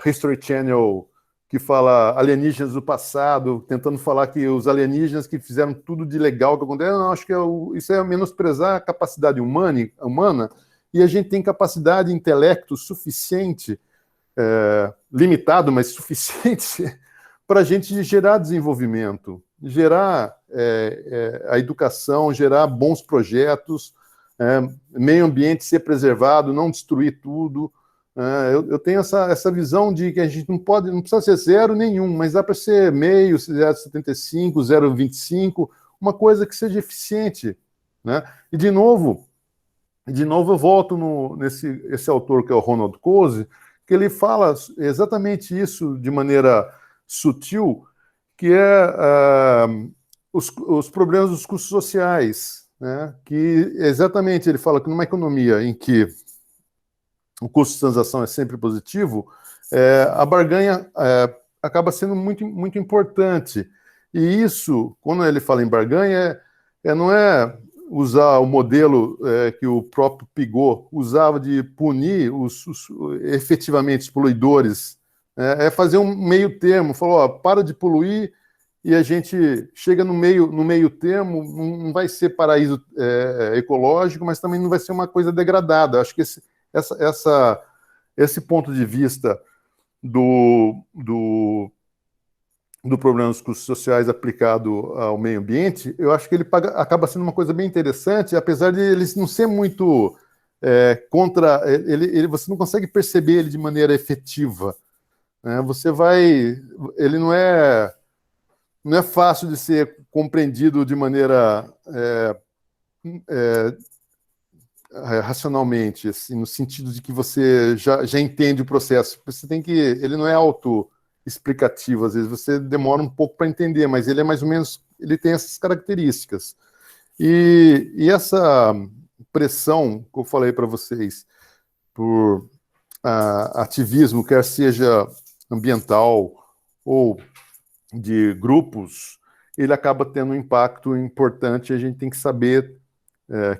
History Channel, que fala alienígenas do passado, tentando falar que os alienígenas que fizeram tudo de legal que aconteceu. Não, acho que isso é menosprezar a capacidade humana, e a gente tem capacidade de intelecto suficiente, limitado, mas suficiente, para a gente gerar desenvolvimento, gerar a educação, gerar bons projetos, meio ambiente ser preservado, não destruir tudo. Eu tenho essa visão de que a gente não precisa ser zero nenhum, mas dá para ser meio, 0,75, 0,25, uma coisa que seja eficiente, né? E de novo eu volto nesse autor que é o Ronald Coase, que ele fala exatamente isso de maneira sutil, que os problemas dos custos sociais, né? Que exatamente ele fala que numa economia em que o custo de transação é sempre positivo, a barganha acaba sendo muito, muito importante. E isso, quando ele fala em barganha, não é usar o modelo que o próprio Pigot usava de punir efetivamente os poluidores, é fazer um meio termo, falou, ó, para de poluir, e a gente chega no meio termo, não vai ser paraíso ecológico, mas também não vai ser uma coisa degradada. Acho que esse ponto de vista do problema dos custos sociais aplicado ao meio ambiente, eu acho que ele acaba sendo uma coisa bem interessante, apesar de ele não ser muito contra... você não consegue perceber ele de maneira efetiva, né? Ele não é fácil de ser compreendido de maneira racionalmente, assim, no sentido de que você já entende o processo. Ele não é auto-explicativo, às vezes você demora um pouco para entender, mas ele é mais ou menos, ele tem essas características. E essa pressão que eu falei para vocês por ativismo, quer seja ambiental ou de grupos, ele acaba tendo um impacto importante. A gente tem que saber,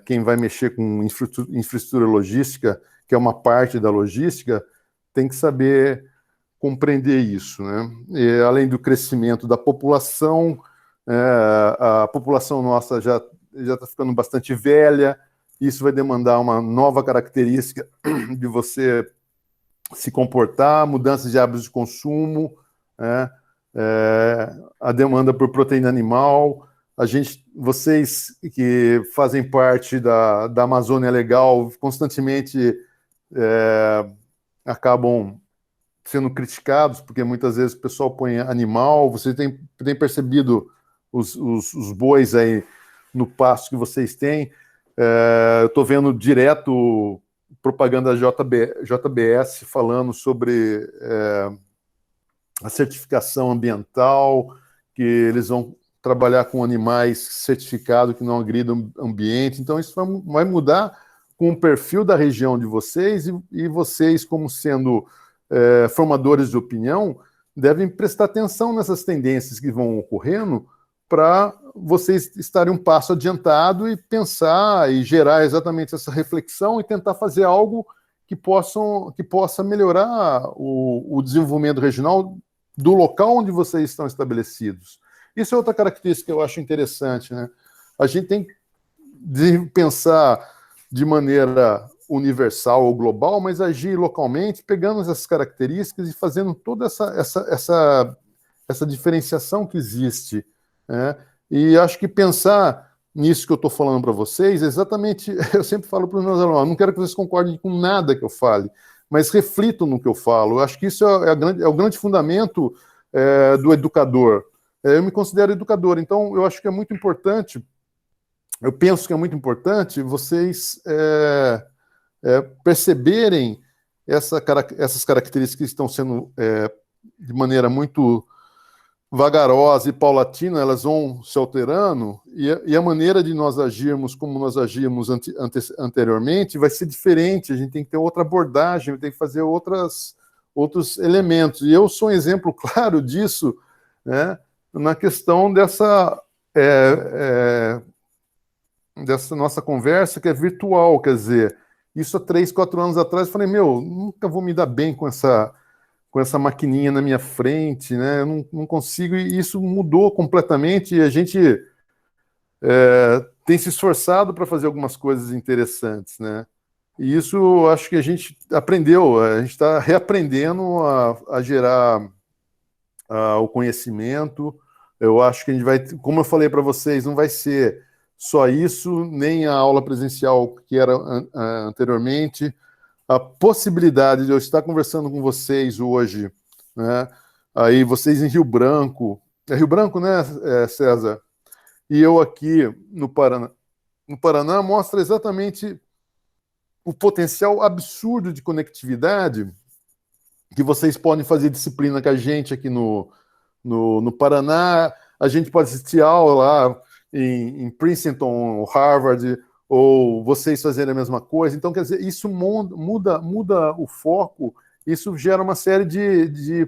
quem vai mexer com infraestrutura logística, que é uma parte da logística, tem que saber compreender isso, né? E, além do crescimento da população, a população nossa já está ficando bastante velha, isso vai demandar uma nova característica de você se comportar, mudanças de hábitos de consumo, né? A demanda por proteína animal. Vocês que fazem parte da Amazônia Legal, constantemente acabam sendo criticados, porque muitas vezes o pessoal põe animal. Você tem percebido os bois aí no pasto que vocês têm. Eu estou vendo direto propaganda JBS falando sobre a certificação ambiental, que eles vão trabalhar com animais certificados que não agridam o ambiente. Então, isso vai mudar com o perfil da região de vocês, e vocês, como sendo formadores de opinião, devem prestar atenção nessas tendências que vão ocorrendo para vocês estarem um passo adiantado e pensar e gerar exatamente essa reflexão e tentar fazer algo que possa melhorar o desenvolvimento regional do local onde vocês estão estabelecidos. Isso é outra característica que eu acho interessante, né? A gente tem que pensar de maneira universal ou global, mas agir localmente, pegando essas características e fazendo toda essa diferenciação que existe, né? E acho que pensar nisso que eu estou falando para vocês, exatamente, eu sempre falo para os meus alunos, não quero que vocês concordem com nada que eu fale, mas reflitam no que eu falo. Eu acho que isso é o grande fundamento do educador. Eu me considero educador, então eu acho que é muito importante, eu penso que é muito importante vocês perceberem essas características que estão sendo, de maneira muito vagarosa e paulatina, elas vão se alterando, e a maneira de nós agirmos como nós agíamos anteriormente vai ser diferente. A gente tem que ter outra abordagem, tem que fazer outros elementos. E eu sou um exemplo claro disso, né, na questão dessa nossa conversa, que é virtual. Quer dizer, isso há 3, 4 anos atrás, eu falei, nunca vou me dar bem com essa maquininha na minha frente, né? Eu não consigo, e isso mudou completamente, e a gente tem se esforçado para fazer algumas coisas interessantes, né? E isso eu acho que a gente aprendeu, a gente está reaprendendo a gerar o conhecimento. Eu acho que a gente vai, como eu falei para vocês, não vai ser só isso, nem a aula presencial que era anteriormente. A possibilidade de eu estar conversando com vocês hoje, né? Aí vocês em Rio Branco, é Rio Branco, né, César? E eu aqui no Paraná. No Paraná mostra exatamente o potencial absurdo de conectividade que vocês podem fazer disciplina com a gente aqui no Paraná. A gente pode assistir aula lá em Princeton, Harvard, ou vocês fazerem a mesma coisa. Então, quer dizer, isso muda o foco, isso gera uma série de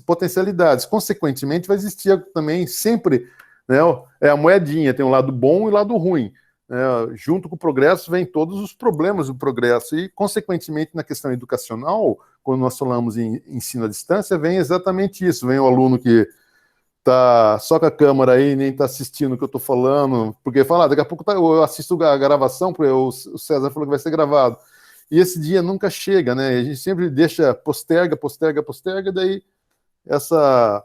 potencialidades. Consequentemente, vai existir também sempre, né, a moedinha, tem um lado bom e o lado ruim. Junto com o progresso vem todos os problemas do progresso, e, consequentemente, na questão educacional, quando nós falamos em ensino à distância, vem exatamente isso. Vem o aluno que tá só com a câmera aí, nem tá assistindo o que eu tô falando, porque fala, daqui a pouco eu assisto a gravação, porque o César falou que vai ser gravado. E esse dia nunca chega, né? A gente sempre deixa, posterga, daí essa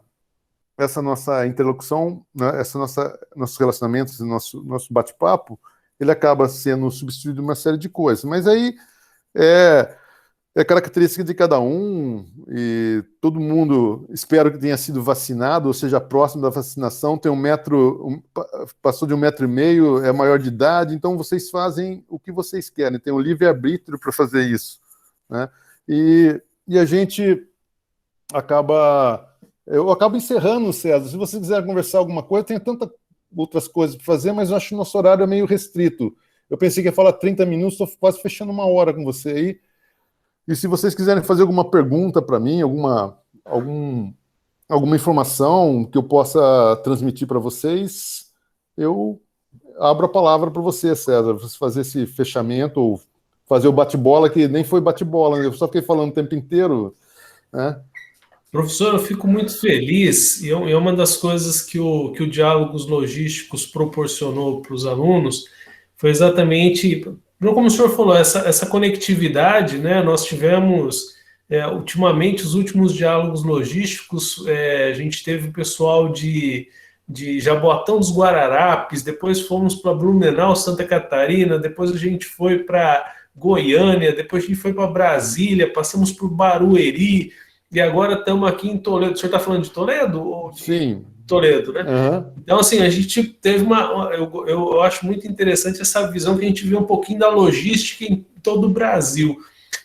nossa interlocução, né, nossos relacionamentos, nosso bate-papo, ele acaba sendo substituído de uma série de coisas. Mas aí é característica de cada um, e todo mundo, espero que tenha sido vacinado, ou seja, próximo da vacinação, passou de 1,5 m, é maior de idade, então vocês fazem o que vocês querem, tem um livre-arbítrio para fazer isso, né? E a gente eu acabo encerrando, César. Se você quiser conversar alguma coisa, tem tantas outras coisas para fazer, mas eu acho que o nosso horário é meio restrito. Eu pensei que ia falar 30 minutos, estou quase fechando 1 hora com você aí. E se vocês quiserem fazer alguma pergunta para mim, alguma informação que eu possa transmitir para vocês, eu abro a palavra para você, César, para você fazer esse fechamento, ou fazer o bate-bola, que nem foi bate-bola, né? Eu só fiquei falando o tempo inteiro, né? Professor, eu fico muito feliz, e é uma das coisas que o Diálogos Logísticos proporcionou para os alunos, foi exatamente, como o senhor falou, essa conectividade, né? Nós tivemos, ultimamente, os últimos diálogos logísticos, a gente teve o pessoal de Jaboatão dos Guararapes, depois fomos para Blumenau, Santa Catarina, depois a gente foi para Goiânia, depois a gente foi para Brasília, passamos por Barueri, e agora estamos aqui em Toledo. O senhor está falando de Toledo ou de Sim. Toledo, né? Uhum. Então, assim, a gente teve eu acho muito interessante essa visão que a gente vê um pouquinho da logística em todo o Brasil.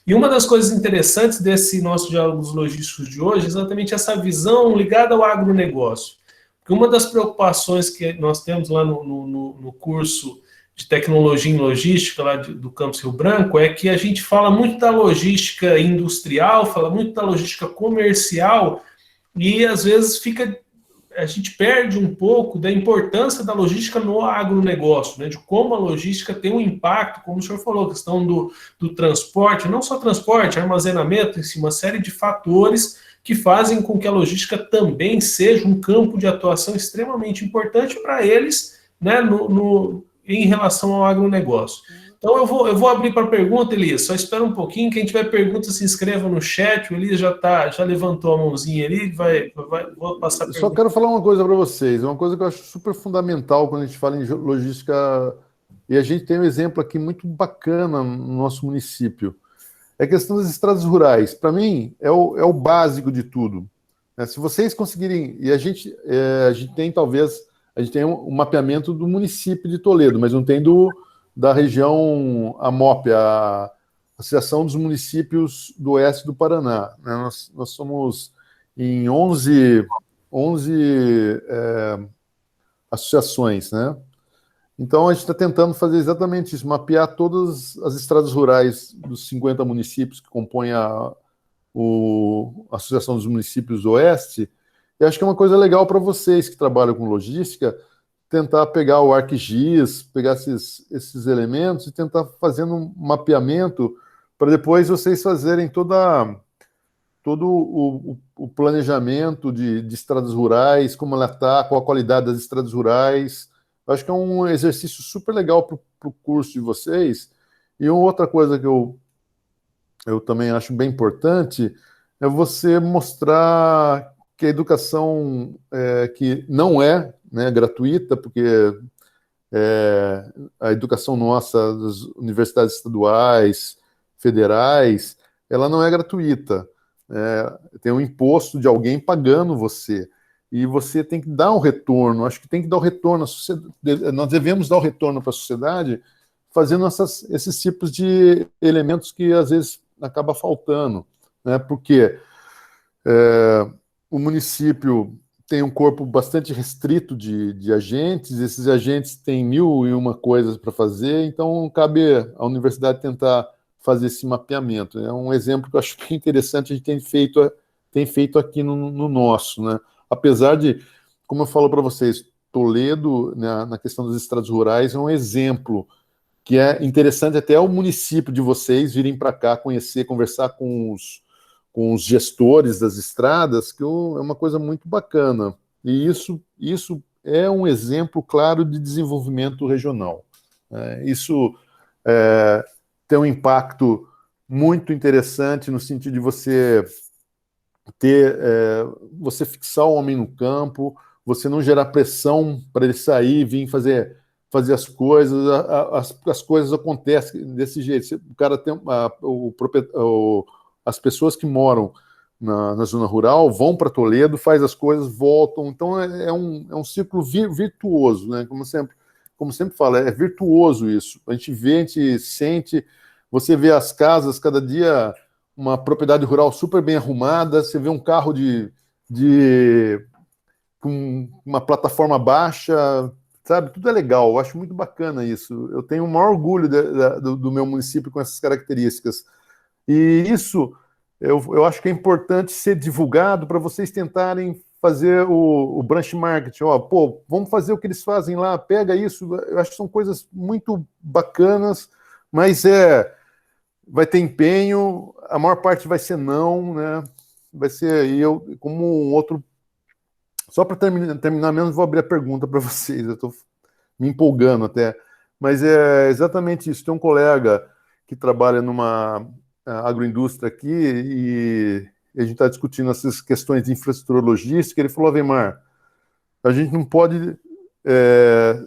E uma das coisas interessantes desse nosso Diálogos Logísticos de hoje é exatamente essa visão ligada ao agronegócio. Porque uma das preocupações que nós temos lá no curso de tecnologia em logística lá do Campus Rio Branco é que a gente fala muito da logística industrial, fala muito da logística comercial e às vezes a gente perde um pouco da importância da logística no agronegócio, né? De como a logística tem um impacto, como o senhor falou, a questão do transporte, não só transporte, armazenamento, em uma série de fatores que fazem com que a logística também seja um campo de atuação extremamente importante para eles, né, em relação ao agronegócio. Então eu vou abrir para pergunta, Elias. Só espera um pouquinho. Quem tiver pergunta, se inscreva no chat. O Elias já levantou a mãozinha ali. Vou passar a Eu só pergunta. quero falar uma coisa para vocês, uma coisa que eu acho super fundamental quando a gente fala em logística, e a gente tem um exemplo aqui muito bacana no nosso município. É a questão das estradas rurais. Para mim, é o básico de tudo. Se vocês conseguirem, e a gente tem talvez, a gente tem um mapeamento do município de Toledo, mas não tem da região AMOP, a Associação dos Municípios do Oeste do Paraná. Nós somos em 11 associações, né? Então, a gente está tentando fazer exatamente isso, mapear todas as estradas rurais dos 50 municípios que compõem a Associação dos Municípios do Oeste, e acho que é uma coisa legal para vocês que trabalham com logística, tentar pegar o ArcGIS, pegar esses elementos e tentar fazer um mapeamento para depois vocês fazerem todo o planejamento de estradas rurais, como ela está, qual a qualidade das estradas rurais. Eu acho que é um exercício super legal para o curso de vocês. E uma outra coisa que eu também acho bem importante é você mostrar que a educação que não é, né, gratuita, porque a educação nossa das universidades estaduais, federais, ela não é gratuita. Tem um imposto de alguém pagando você. E você tem que dar um retorno. Acho que tem que dar o retorno à sociedade. Nós devemos dar o retorno para a sociedade fazendo esses tipos de elementos que às vezes acaba faltando, né? Porque o município tem um corpo bastante restrito de agentes, esses agentes têm 1001 coisas para fazer, então cabe à universidade tentar fazer esse mapeamento. É um exemplo que eu acho bem interessante, a gente tem feito aqui no nosso, né? Apesar de, como eu falo para vocês, Toledo, né, na questão das estradas rurais, é um exemplo que é interessante até o município de vocês virem para cá conhecer, conversar com os gestores das estradas, que é uma coisa muito bacana. E isso é um exemplo claro de desenvolvimento regional. Isso tem um impacto muito interessante no sentido de você você fixar o homem no campo, você não gerar pressão para ele sair, vir fazer as coisas, as coisas acontecem desse jeito. O cara tem as pessoas que moram na zona rural vão para Toledo, faz as coisas, voltam. Então é um ciclo virtuoso, né? Como sempre falo, é virtuoso isso. A gente vê, a gente sente, você vê as casas, cada dia uma propriedade rural super bem arrumada, você vê um carro com uma plataforma baixa, sabe? Tudo é legal, eu acho muito bacana isso. Eu tenho o maior orgulho do meu município com essas características. E isso eu acho que é importante ser divulgado para vocês tentarem fazer o branch marketing. Vamos fazer o que eles fazem lá, pega isso. Eu acho que são coisas muito bacanas, mas vai ter empenho, a maior parte vai ser não, né? vai ser aí, eu, como um outro... Só para terminar mesmo, vou abrir a pergunta para vocês, eu estou me empolgando até, mas é exatamente isso. Tem um colega que trabalha numa agroindústria aqui e a gente está discutindo essas questões de infraestrutura logística. Ele falou: Avemar, a gente não pode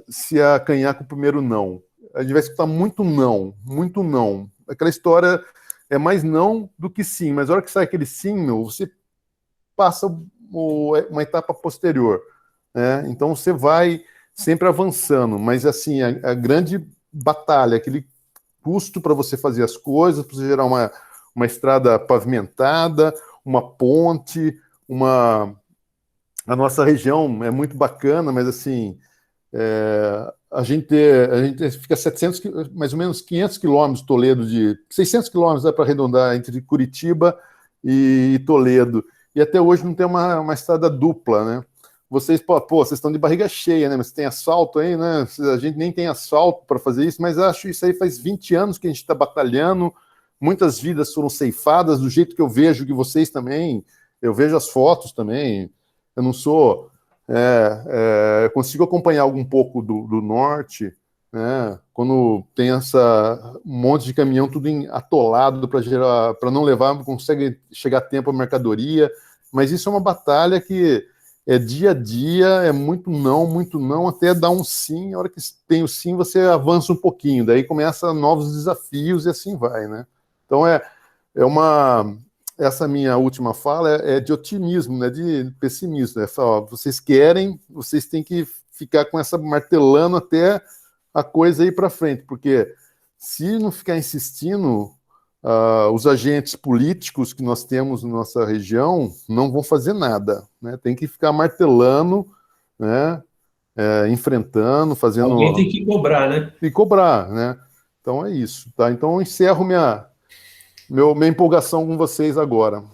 se acanhar com o primeiro não. A gente vai escutar muito não, muito não. Aquela história é mais não do que sim, mas a hora que sai aquele sim, meu, você passa uma etapa posterior, né? Então você vai sempre avançando, mas assim, a grande batalha, aquele custo para você fazer as coisas, para você gerar uma estrada pavimentada, uma ponte, a nossa região é muito bacana, mas assim, a gente fica 700, mais ou menos 500 quilômetros, Toledo, 600 quilômetros, dá para arredondar, entre Curitiba e Toledo, e até hoje não tem uma estrada dupla, né? Vocês, vocês estão de barriga cheia, né? Mas tem asfalto aí, né? A gente nem tem asfalto para fazer isso, mas acho isso aí faz 20 anos que a gente está batalhando, muitas vidas foram ceifadas, do jeito que eu vejo que vocês também, eu vejo as fotos também, eu não sou... eu consigo acompanhar um pouco do norte, né? Quando tem um monte de caminhão tudo atolado para não levar, não consegue chegar a tempo a mercadoria, mas isso é uma batalha que é dia a dia, é muito não, até dar um sim. A hora que tem o sim, você avança um pouquinho, daí começa novos desafios e assim vai, né? Então essa minha última fala é de otimismo, não é de pessimismo. É só, vocês querem, vocês têm que ficar com essa martelando até a coisa ir para frente, porque se não ficar insistindo, os agentes políticos que nós temos na nossa região não vão fazer nada, né? Tem que ficar martelando, né? Enfrentando, fazendo... Alguém tem que cobrar, né? E cobrar, né? Então é isso, tá? Então eu encerro minha empolgação com vocês agora.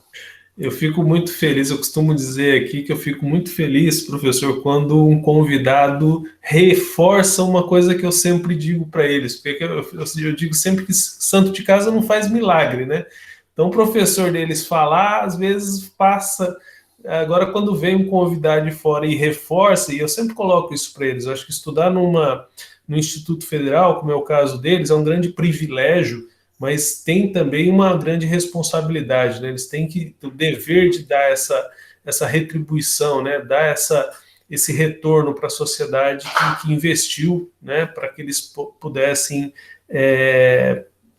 Eu fico muito feliz, eu costumo dizer aqui que eu fico muito feliz, professor, quando um convidado reforça uma coisa que eu sempre digo para eles, porque eu digo sempre que santo de casa não faz milagre, né? Então o professor deles falar, às vezes passa. Agora, quando vem um convidado de fora e reforça, e eu sempre coloco isso para eles, eu acho que estudar no Instituto Federal, como é o caso deles, é um grande privilégio, mas tem também uma grande responsabilidade, né? Eles têm o dever de dar essa retribuição, né? Dar esse retorno para a sociedade que investiu, né? Para que eles pudessem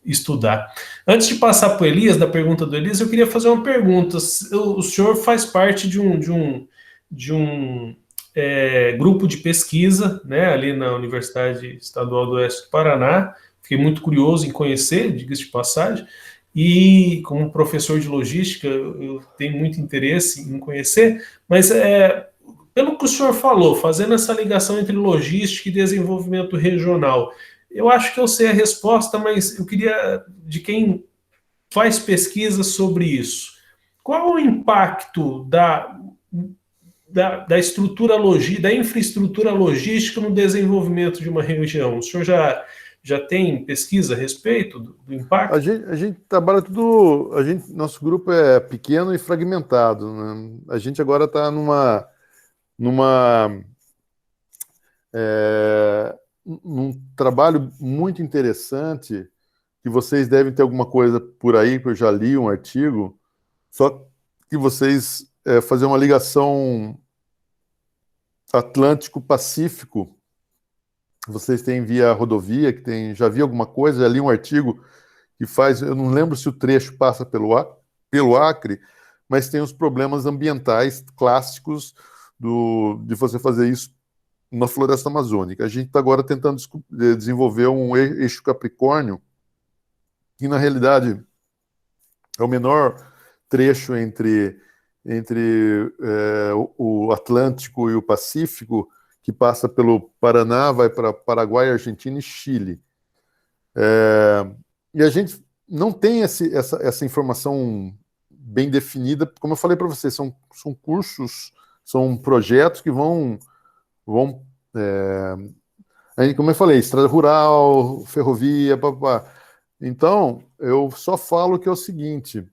estudar. Antes de passar para o Elias, da pergunta do Elias, eu queria fazer uma pergunta. O senhor faz parte de um grupo de pesquisa, né? Ali na Universidade Estadual do Oeste do Paraná. Fiquei muito curioso em conhecer, diga-se de passagem, e como professor de logística, eu tenho muito interesse em conhecer, mas pelo que o senhor falou, fazendo essa ligação entre logística e desenvolvimento regional, eu acho que eu sei a resposta, mas eu queria, de quem faz pesquisa sobre isso, qual o impacto da estrutura logística, da infraestrutura logística no desenvolvimento de uma região? O senhor já tem pesquisa a respeito do impacto? A gente trabalha tudo. Nosso grupo é pequeno e fragmentado, né? A gente agora está num trabalho muito interessante, que vocês devem ter alguma coisa por aí, que eu já li um artigo, só que vocês fazer uma ligação Atlântico-Pacífico. Vocês têm via rodovia, já vi alguma coisa, já li um artigo que faz, eu não lembro se o trecho passa pelo Acre, mas tem os problemas ambientais clássicos de você fazer isso na floresta amazônica. A gente está agora tentando desenvolver um eixo Capricórnio, que na realidade é o menor trecho entre o Atlântico e o Pacífico, que passa pelo Paraná, vai para Paraguai, Argentina e Chile. E a gente não tem essa informação bem definida, como eu falei para vocês, são cursos, são projetos que vão aí, como eu falei, estrada rural, ferrovia, papá. Então, eu só falo que é o seguinte: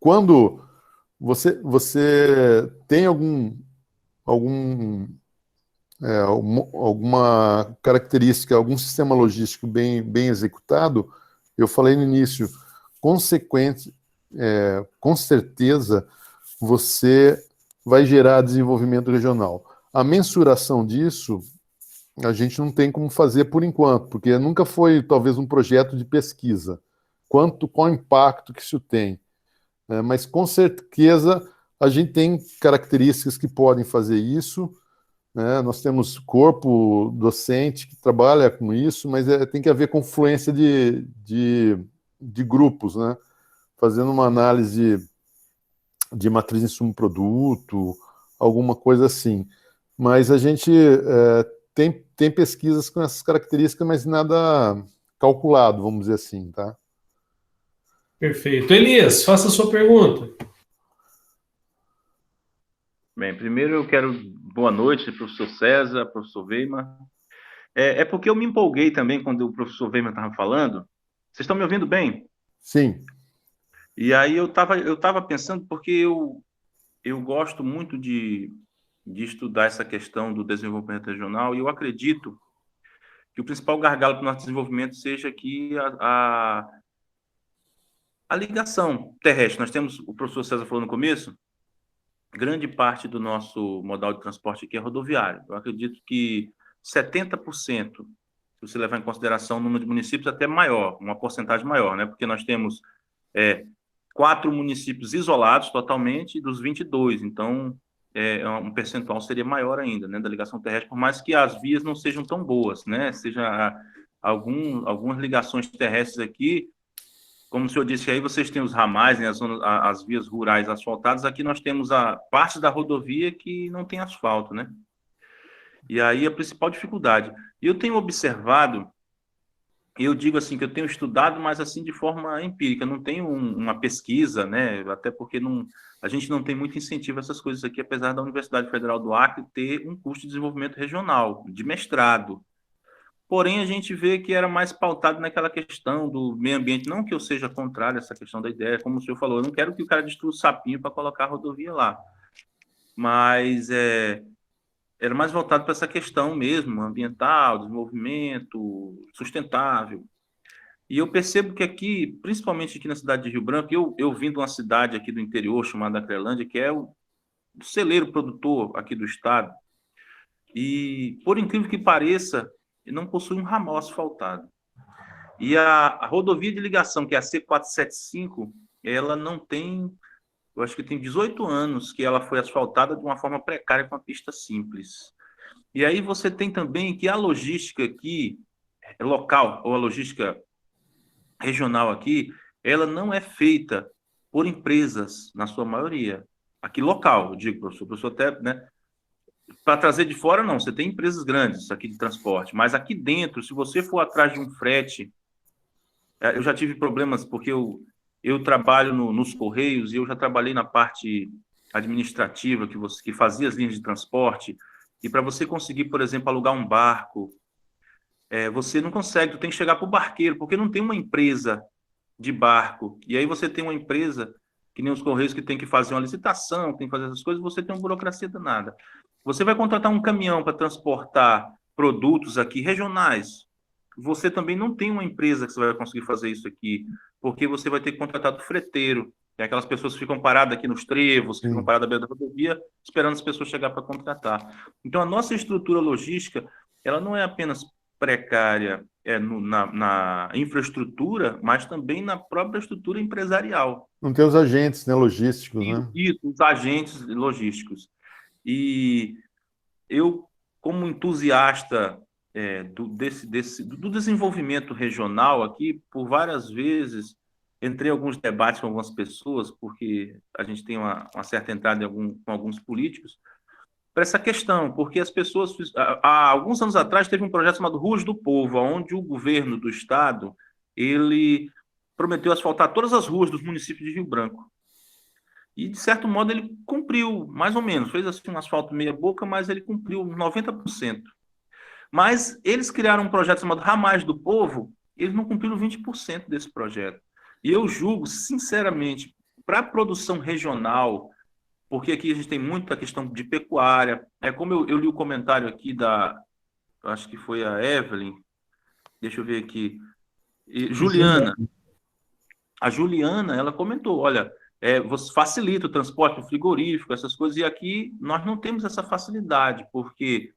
Quando você tem algum, alguma característica, algum sistema logístico bem executado, eu falei no início, com certeza você vai gerar desenvolvimento regional. A mensuração disso, a gente não tem como fazer por enquanto, porque nunca foi, talvez, um projeto de pesquisa. Qual impacto que isso tem? Mas, com certeza, a gente tem características que podem fazer isso, né? Nós temos corpo docente que trabalha com isso, mas tem que haver confluência de grupos, né? Fazendo uma análise de matriz insumo-produto, alguma coisa assim. Mas a gente tem pesquisas com essas características, mas nada calculado, vamos dizer assim, tá? Perfeito. Elias, faça a sua pergunta. Bem, primeiro eu quero boa noite, professor César, professor Weimar. É porque eu me empolguei também quando o professor Weimar estava falando. Vocês estão me ouvindo bem? Sim. E aí eu tava pensando, porque eu gosto muito de estudar essa questão do desenvolvimento regional, e eu acredito que o principal gargalo para o nosso desenvolvimento seja aqui a ligação terrestre. Nós temos, o professor César falou no começo, grande parte do nosso modal de transporte aqui é rodoviário. Eu acredito que 70%, se você levar em consideração o número de municípios, até maior, uma porcentagem maior, né? Porque nós temos 4 municípios isolados totalmente dos 22, então um percentual seria maior ainda, né, da ligação terrestre, por mais que as vias não sejam tão boas, né? Seja algumas ligações terrestres aqui, como o senhor disse, aí vocês têm os ramais, né, as vias rurais asfaltadas. Aqui nós temos a parte da rodovia que não tem asfalto, né? E aí a principal dificuldade. E eu tenho observado, eu digo assim, que eu tenho estudado, mas assim de forma empírica, não tenho uma pesquisa, né? Até porque a gente não tem muito incentivo a essas coisas aqui, apesar da Universidade Federal do Acre ter um curso de desenvolvimento regional, de mestrado. Porém, a gente vê que era mais pautado naquela questão do meio ambiente. Não que eu seja contrário a essa questão da ideia, como o senhor falou, eu não quero que o cara destrua o sapinho para colocar a rodovia lá. Mas era mais voltado para essa questão mesmo, ambiental, desenvolvimento sustentável. E eu percebo que aqui, principalmente aqui na cidade de Rio Branco, eu vim de uma cidade aqui do interior chamada Acrelândia, que é o celeiro produtor aqui do estado. E, por incrível que pareça, não possui um ramal asfaltado. E a rodovia de ligação, que é a C475, ela não tem, eu acho que tem 18 anos que ela foi asfaltada de uma forma precária com uma pista simples. E aí você tem também que a logística aqui, local, ou a logística regional aqui, ela não é feita por empresas, na sua maioria. Aqui local, eu digo, professor até, né? Para trazer de fora, não. Você tem empresas grandes aqui de transporte, mas aqui dentro, se você for atrás de um frete, eu já tive problemas, porque eu trabalho nos Correios e eu já trabalhei na parte administrativa, que fazia as linhas de transporte, e para você conseguir, por exemplo, alugar um barco, você não consegue, tu tem que chegar para o barqueiro, porque não tem uma empresa de barco. E aí você tem uma empresa, que nem os Correios, que tem que fazer uma licitação, tem que fazer essas coisas, você tem uma burocracia danada. Você vai contratar um caminhão para transportar produtos aqui regionais. Você também não tem uma empresa que você vai conseguir fazer isso aqui, porque você vai ter que contratar do freteiro. Tem aquelas pessoas que ficam paradas aqui nos trevos, que ficam paradas à beira da rodovia, esperando as pessoas chegar para contratar. Então, a nossa estrutura logística, ela não é apenas precária na infraestrutura, mas também na própria estrutura empresarial. Não tem os agentes, né, logísticos, né? Isso, os agentes logísticos. E eu, como entusiasta do desenvolvimento regional aqui, por várias vezes entrei em alguns debates com algumas pessoas, porque a gente tem uma certa entrada com alguns políticos, para essa questão, porque as pessoas, há alguns anos atrás, teve um projeto chamado Ruas do Povo, onde o governo do estado, ele prometeu asfaltar todas as ruas dos municípios de Rio Branco. E, de certo modo, ele cumpriu, mais ou menos, fez assim um asfalto meia boca, mas ele cumpriu 90%. Mas eles criaram um projeto chamado Ramais do Povo, eles não cumpriram 20% desse projeto. E eu julgo, sinceramente, para a produção regional, porque aqui a gente tem muita questão de pecuária. É como eu li o comentário aqui acho que foi a Evelyn, deixa eu ver aqui, Juliana. A Juliana, ela comentou, olha, você facilita o transporte do frigorífico, essas coisas, e aqui nós não temos essa facilidade, porque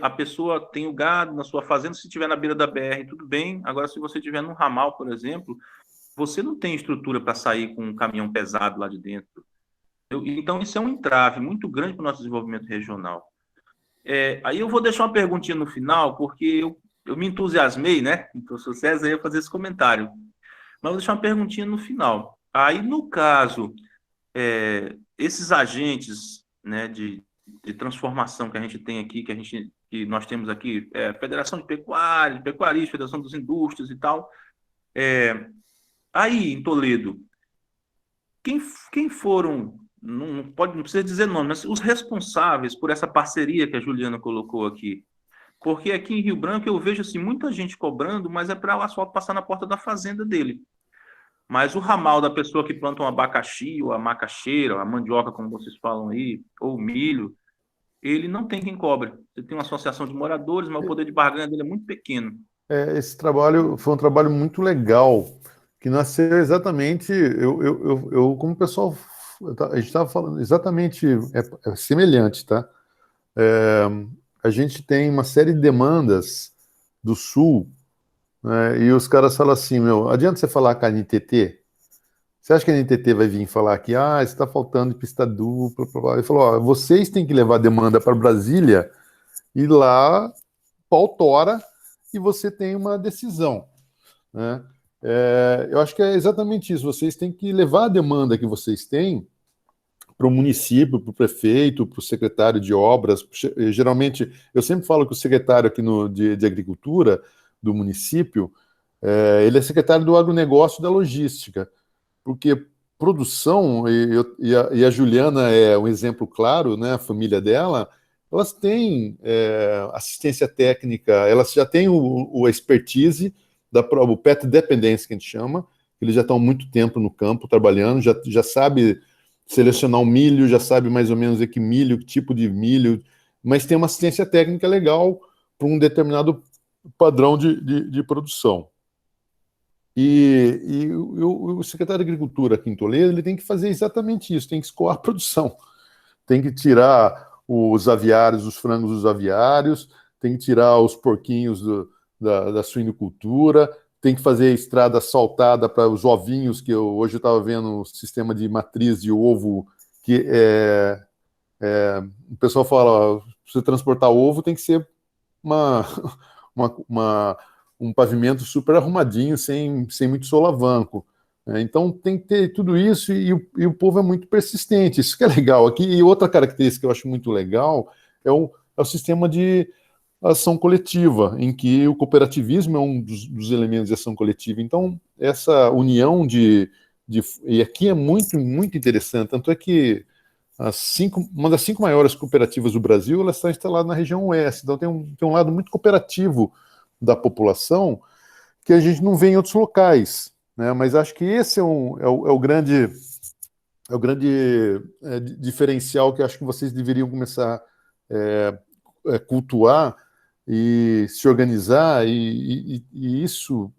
a pessoa tem o gado na sua fazenda, se estiver na beira da BR, tudo bem. Agora, se você estiver num ramal, por exemplo, você não tem estrutura para sair com um caminhão pesado lá de dentro. Então, isso é um entrave muito grande para o nosso desenvolvimento regional. Aí eu vou deixar uma perguntinha no final, porque eu me entusiasmei, né? Então, o César ia fazer esse comentário. Mas eu vou deixar uma perguntinha no final. Aí, no caso, esses agentes, né, de transformação que a gente tem aqui, que nós temos aqui, Federação de Pecuária, Pecuaristas, Federação das Indústrias e tal, aí em Toledo, quem foram, não precisa dizer nome, mas os responsáveis por essa parceria que a Juliana colocou aqui? Porque aqui em Rio Branco eu vejo assim, muita gente cobrando, mas é para o asfalto passar na porta da fazenda dele. Mas o ramal da pessoa que planta um abacaxi, ou a macaxeira, ou a mandioca, como vocês falam aí, ou o milho, ele não tem quem cobre. Ele tem uma associação de moradores, mas o poder de barganha dele é muito pequeno. Esse trabalho foi um trabalho muito legal, que nasceu exatamente, como o pessoal, a gente estava falando, exatamente semelhante, tá? A gente tem uma série de demandas do Sul, né, e os caras falam assim, adianta você falar com a NTT? Você acha que a NTT vai vir falar que está faltando pista dupla? Ele falou, vocês têm que levar a demanda para Brasília e lá pautora e você tem uma decisão, né? Eu acho que é exatamente isso, vocês têm que levar a demanda que vocês têm para o município, para o prefeito, para o secretário de obras. Geralmente, eu sempre falo que o secretário aqui de agricultura do município, ele é secretário do agronegócio e da logística, porque produção, e a Juliana é um exemplo claro, né, a família dela, elas têm assistência técnica, elas já têm o expertise, o pet dependence, que a gente chama, eles já estão há muito tempo no campo trabalhando, já sabe selecionar o milho, já sabe mais ou menos que milho, que tipo de milho, mas tem uma assistência técnica legal para um determinado padrão de produção. E o secretário de Agricultura aqui em Toledo, ele tem que fazer exatamente isso, tem que escoar a produção, tem que tirar os aviários, os frangos dos aviários, tem que tirar os porquinhos da suinocultura, tem que fazer estrada asfaltada para os ovinhos, que hoje eu estava vendo o sistema de matriz de ovo, que o pessoal fala, para você transportar ovo tem que ser um pavimento super arrumadinho, sem muito solavanco. Então tem que ter tudo isso e o povo é muito persistente, isso que é legal aqui. E outra característica que eu acho muito legal é o sistema de ação coletiva, em que o cooperativismo é um dos elementos de ação coletiva. Então, essa união e aqui é muito, muito interessante, tanto é que uma das 5 maiores cooperativas do Brasil, ela está instalada na região oeste, então tem um lado muito cooperativo da população que a gente não vê em outros locais, né? Mas acho que esse é o grande diferencial que acho que vocês deveriam começar a cultuar e se organizar, e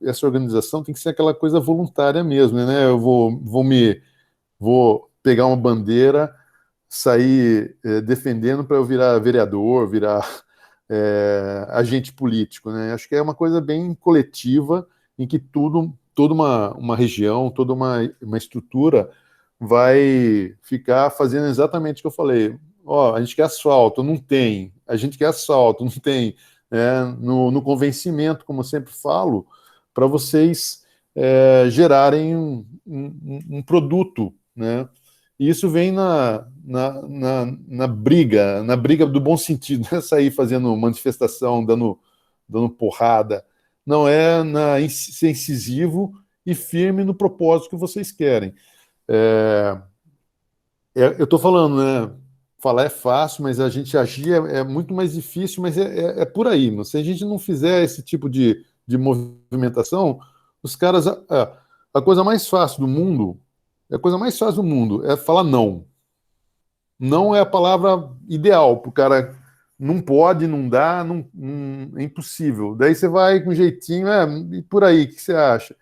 essa organização tem que ser aquela coisa voluntária mesmo, né? Eu vou pegar uma bandeira, sair defendendo para eu virar vereador, virar agente político, né? Acho que é uma coisa bem coletiva, em que toda uma região, toda uma estrutura vai ficar fazendo exatamente o que eu falei. A gente quer asfalto, não tem. A gente quer asfalto, não tem. No convencimento, como eu sempre falo, para vocês gerarem um produto, né? E isso vem na briga do bom sentido, não é sair fazendo manifestação, dando porrada. Não, ser incisivo e firme no propósito que vocês querem. Eu estou falando, né? Falar é fácil, mas a gente agir é muito mais difícil, mas é por aí. Se a gente não fizer esse tipo de movimentação, os caras... a coisa mais fácil do mundo, é falar não. Não é a palavra ideal para o cara. Não pode, não dá, é impossível. Daí você vai com jeitinho, e por aí, o que você acha?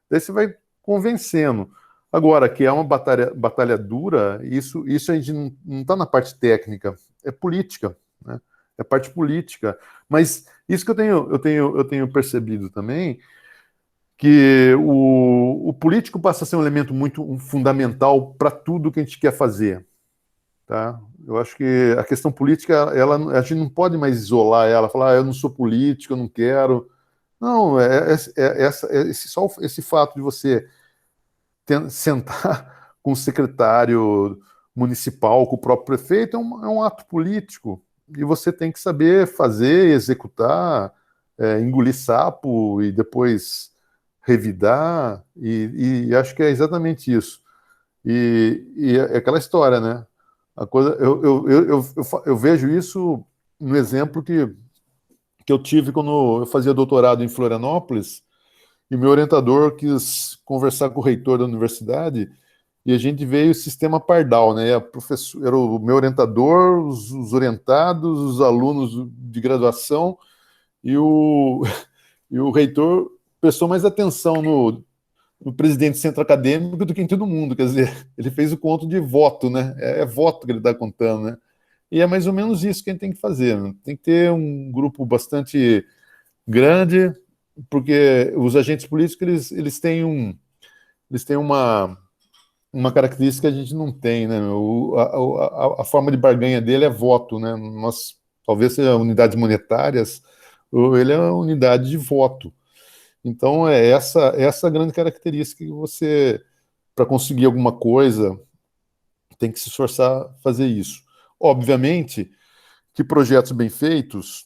Daí você vai convencendo. Agora, que é uma batalha dura, isso a gente não está na parte técnica, é política, né? É parte política. Mas isso que eu tenho percebido também, que o político passa a ser um elemento muito fundamental para tudo que a gente quer fazer. Tá? Eu acho que a questão política, a gente não pode mais isolar ela, falar, eu não sou político, eu não quero. Não, só esse fato de você sentar com o secretário municipal, com o próprio prefeito, é um ato político. E você tem que saber fazer, executar, engolir sapo e depois revidar, e acho que é exatamente isso. E é aquela história, né? A coisa, eu vejo isso no exemplo que eu tive quando eu fazia doutorado em Florianópolis, e meu orientador quis conversar com o reitor da universidade, e a gente veio o sistema Pardal, né? Era o meu orientador, os orientados, os alunos de graduação, e e o reitor prestou mais atenção no presidente do centro acadêmico do que em todo mundo. Quer dizer, ele fez o conto de voto, né? É voto que ele está contando, né? E é mais ou menos isso que a gente tem que fazer, né? Tem que ter um grupo bastante grande, porque os agentes políticos, eles têm uma característica que a gente não tem, né? A forma de barganha dele é voto, né? Nós, talvez seja unidades monetárias, ou ele é uma unidade de voto. Então, é essa a grande característica que você, para conseguir alguma coisa, tem que se esforçar a fazer isso. Obviamente que projetos bem feitos,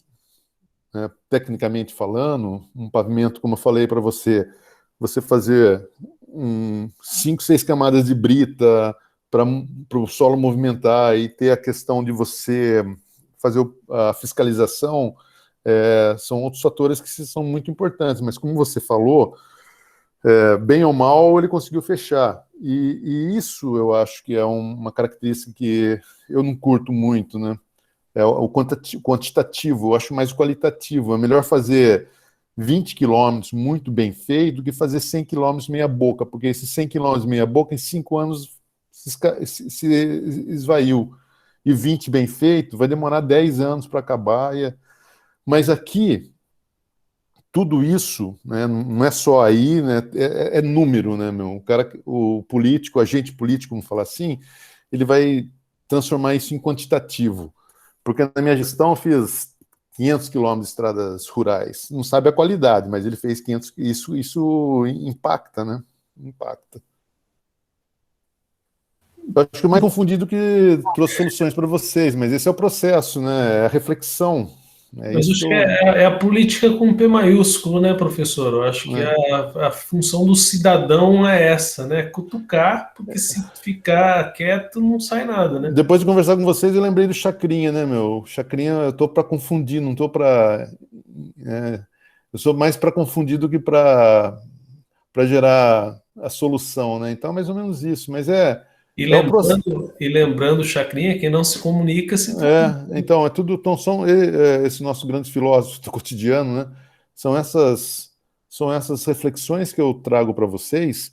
né, tecnicamente falando, um pavimento, como eu falei para você, você fazer 5, 6 camadas de brita para o solo movimentar e ter a questão de você fazer a fiscalização, são outros fatores que são muito importantes, mas como você falou, bem ou mal, ele conseguiu fechar. E isso eu acho que é uma característica que eu não curto muito, né? É o quantitativo, eu acho mais qualitativo. É melhor fazer 20 quilômetros muito bem feito do que fazer 100 quilômetros meia boca, porque esses 100 quilômetros meia boca, em 5 anos, se esvaiu. E 20 bem feito, vai demorar 10 anos para acabar. Mas aqui, tudo isso, né, não é só aí, né, é número, né, meu? O político, o agente político, vamos falar assim, ele vai transformar isso em quantitativo. Porque na minha gestão eu fiz 500 quilômetros de estradas rurais. Não sabe a qualidade, mas ele fez 500, isso impacta, né? Impacta. Eu acho que o mais confundido que trouxe soluções para vocês, mas esse é o processo, né? É a reflexão. É Mas isso acho que é a política com P maiúsculo, né, professor? Eu acho que né? a função do cidadão é essa, né? Cutucar, porque se ficar quieto não sai nada, né? Depois de conversar com vocês, eu lembrei do Chacrinha, né, meu? Chacrinha, eu tô para confundir, não tô para. Eu sou mais para confundir do que para gerar a solução, né? Então, é mais ou menos isso. Mas é o processo. E lembrando, Chacrinha, quem não se comunica se toma. Então, é tudo. Então, são esses nossos grandes filósofos do cotidiano, né? São essas reflexões que eu trago para vocês,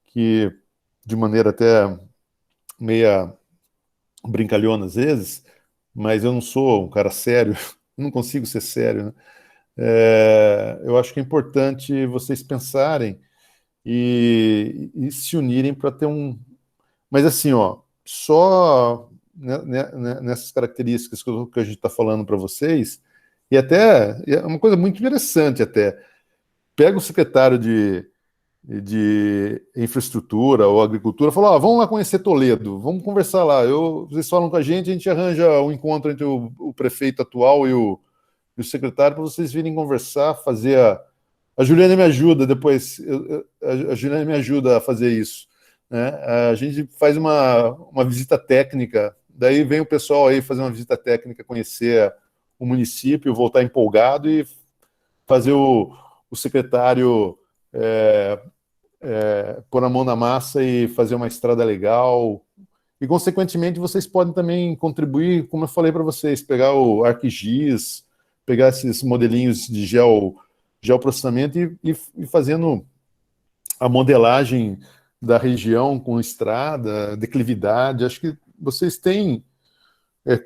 que de maneira até meia brincalhona às vezes, mas eu não sou um cara sério, não consigo ser sério, né? Eu acho que é importante vocês pensarem e se unirem para ter um. Mas assim, ó, só nessas características que a gente está falando para vocês, e até é uma coisa muito interessante até. Pega o secretário de infraestrutura ou agricultura, fala, vamos lá conhecer Toledo, vamos conversar lá. Vocês falam com a gente arranja um encontro entre o prefeito atual e o secretário para vocês virem conversar, fazer a Juliana me ajuda depois, a Juliana me ajuda a fazer isso, né? A gente faz uma visita técnica, daí vem o pessoal aí fazer uma visita técnica, conhecer o município, voltar empolgado e fazer o secretário pôr a mão na massa e fazer uma estrada legal. E, consequentemente, vocês podem também contribuir, como eu falei para vocês, pegar o ArcGIS, pegar esses modelinhos de geoprocessamento e fazendo a modelagem da região com estrada, declividade. Acho que vocês têm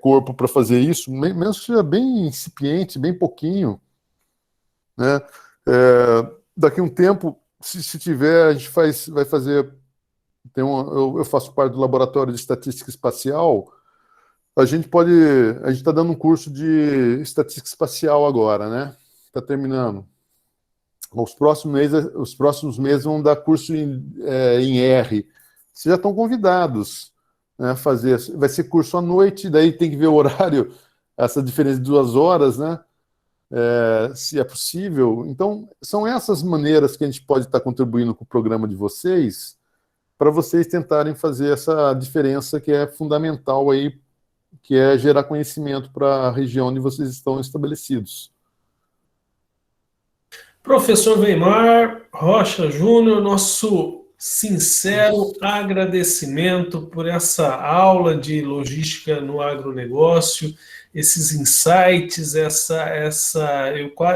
corpo para fazer isso, mesmo que seja bem incipiente, bem pouquinho, né? Daqui a um tempo, se tiver, a gente vai fazer... eu faço parte do Laboratório de Estatística Espacial. A gente está dando um curso de Estatística Espacial agora, né? Está terminando. Os próximos meses vão dar curso em R. Vocês já estão convidados, né, a fazer. Vai ser curso à noite, daí tem que ver o horário, essa diferença de 2 horas, né? Se é possível. Então, são essas maneiras que a gente pode estar contribuindo com o programa de vocês, para vocês tentarem fazer essa diferença que é fundamental aí, que é gerar conhecimento para a região onde vocês estão estabelecidos. Professor Weimar Rocha Júnior, nosso sincero agradecimento por essa aula de logística no agronegócio, esses insights,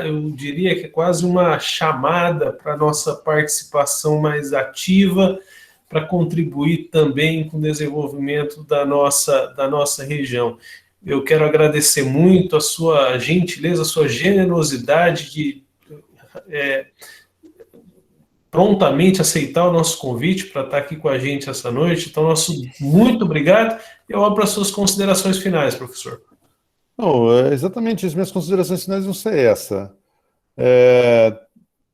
eu diria que é quase uma chamada para a nossa participação mais ativa, para contribuir também com o desenvolvimento da nossa região. Eu quero agradecer muito a sua gentileza, a sua generosidade de prontamente aceitar o nosso convite para estar aqui com a gente essa noite. Então, muito obrigado. Eu abro para as suas considerações finais, professor. Não, exatamente, as minhas considerações finais vão ser essa.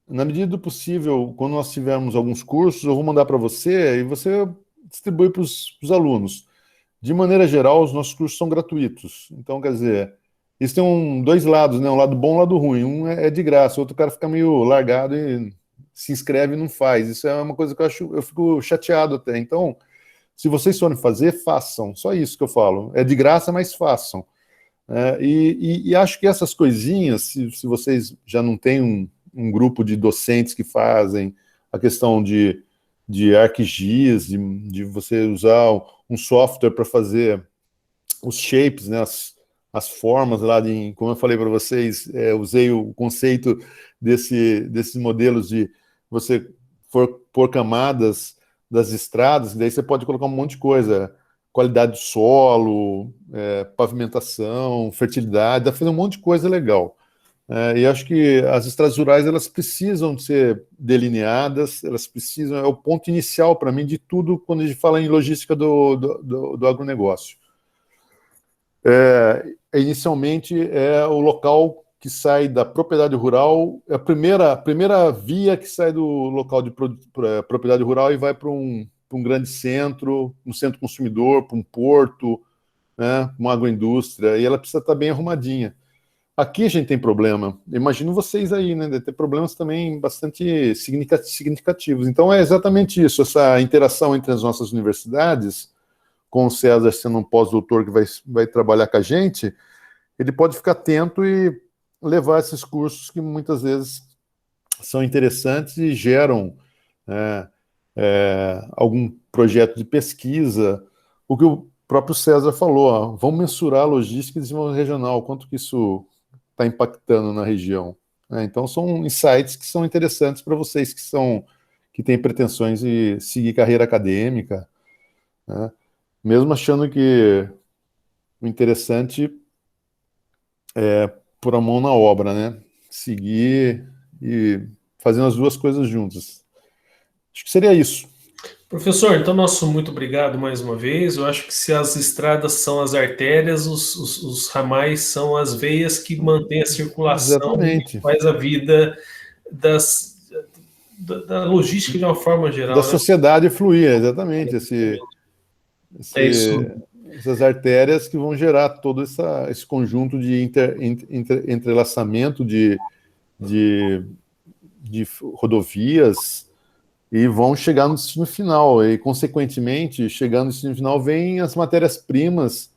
Na medida do possível, quando nós tivermos alguns cursos, eu vou mandar para você e você distribui para os alunos. De maneira geral, os nossos cursos são gratuitos. Então, quer dizer, isso tem 2 lados, né? Um lado bom e um lado ruim. Um é de graça, o outro cara fica meio largado e se inscreve e não faz. Isso é uma coisa que eu fico chateado até. Então, se vocês forem fazer, façam. Só isso que eu falo. É de graça, mas façam. E acho que essas coisinhas, se vocês já não têm um grupo de docentes que fazem a questão de ArcGIS, de você usar um software para fazer os shapes, né, as formas lá, como eu falei para vocês, usei o conceito desses modelos de você pôr camadas das estradas, daí você pode colocar um monte de coisa, qualidade do solo, pavimentação, fertilidade, dá para fazer um monte de coisa legal. E acho que as estradas rurais, elas precisam ser delineadas, elas precisam, é o ponto inicial para mim de tudo quando a gente fala em logística do agronegócio. Inicialmente é o local que sai da propriedade rural, é a primeira via que sai do local de propriedade rural e vai para um grande centro, um centro consumidor, para um porto, né, uma agroindústria, e ela precisa estar bem arrumadinha. Aqui a gente tem problema, imagino vocês aí, né, de ter problemas também bastante significativos. Então é exatamente isso, essa interação entre as nossas universidades, com o César sendo um pós-doutor que vai trabalhar com a gente, ele pode ficar atento e levar esses cursos que muitas vezes são interessantes e geram algum projeto de pesquisa, o que o próprio César falou, vamos mensurar a logística e desenvolvimento regional, quanto que isso está impactando na região. Então são insights que são interessantes para vocês que têm pretensões de seguir carreira acadêmica, né? Mesmo achando que o interessante é pôr a mão na obra, né? Seguir e fazendo as 2 coisas juntas. Acho que seria isso. Professor, então nosso muito obrigado mais uma vez. Eu acho que se as estradas são as artérias, os ramais são as veias que mantêm a circulação. Exatamente. E faz a vida da logística de uma forma geral. Da sociedade fluir, exatamente. Essas artérias que vão gerar todo esse conjunto de entrelaçamento de rodovias e vão chegar no destino final. E, consequentemente, chegando no destino final, vem as matérias-primas,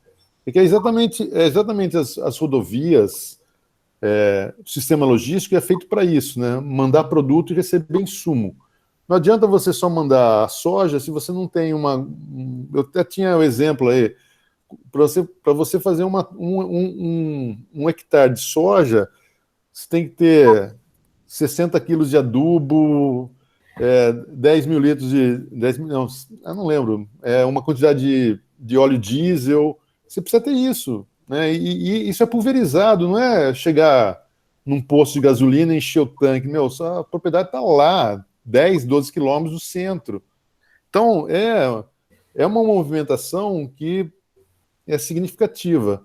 que é exatamente as rodovias, o sistema logístico é feito para isso, né? Mandar produto e receber insumo. Não adianta você só mandar soja se você não tem eu até tinha o exemplo aí, para você fazer um hectare de soja, você tem que ter 60 quilos de adubo, 10 mil litros de... 10 mil, não, eu não lembro. Uma quantidade de óleo diesel. Você precisa ter isso, né? E isso é pulverizado, não é chegar num posto de gasolina e encher o tanque. Meu, a propriedade está lá, 10, 12 quilômetros do centro. Então, é uma movimentação que é significativa,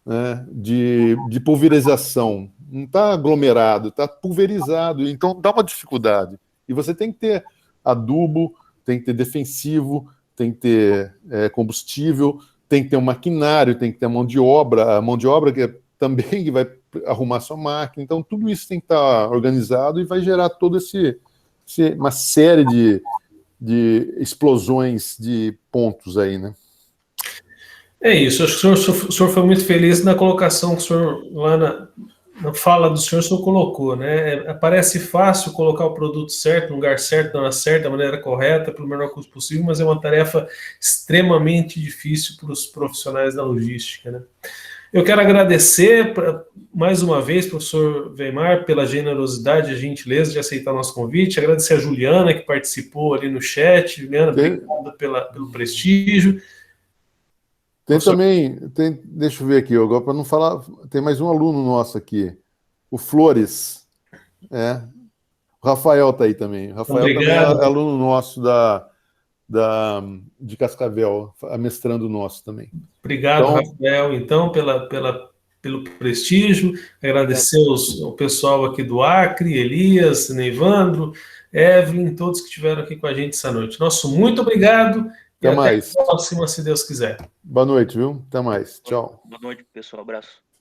né, de pulverização. Não está aglomerado, está pulverizado. Então, dá uma dificuldade. E você tem que ter adubo, tem que ter defensivo, tem que ter combustível, tem que ter um maquinário, tem que ter a mão de obra que também vai arrumar sua máquina. Então, tudo isso tem que estar organizado e vai gerar todo uma série de explosões de pontos aí, né? É isso, acho que o senhor foi muito feliz na colocação que o senhor, lá na fala do senhor colocou, né? Parece fácil colocar o produto certo, no lugar certo, na hora certa, da maneira correta, pelo menor custo possível, mas é uma tarefa extremamente difícil para os profissionais da logística, né? Eu quero agradecer mais uma vez, professor Weimar, pela generosidade e gentileza de aceitar nosso convite, agradecer a Juliana, que participou ali no chat. Juliana, obrigado pelo prestígio. Tem também, deixa eu ver aqui, agora para não falar, tem mais um aluno nosso aqui, o Flores, o Rafael está aí também. O Rafael Obrigado. Também é aluno nosso de Cascavel, mestrando nosso também. Obrigado, então, Rafael, então, pelo prestígio, agradecer o pessoal aqui do Acre, Elias, Neivandro, Evelyn, todos que estiveram aqui com a gente essa noite. Nosso muito obrigado. Até mais. Até a próxima, se Deus quiser. Boa noite, viu? Até mais. Tchau. Boa noite, pessoal. Abraço.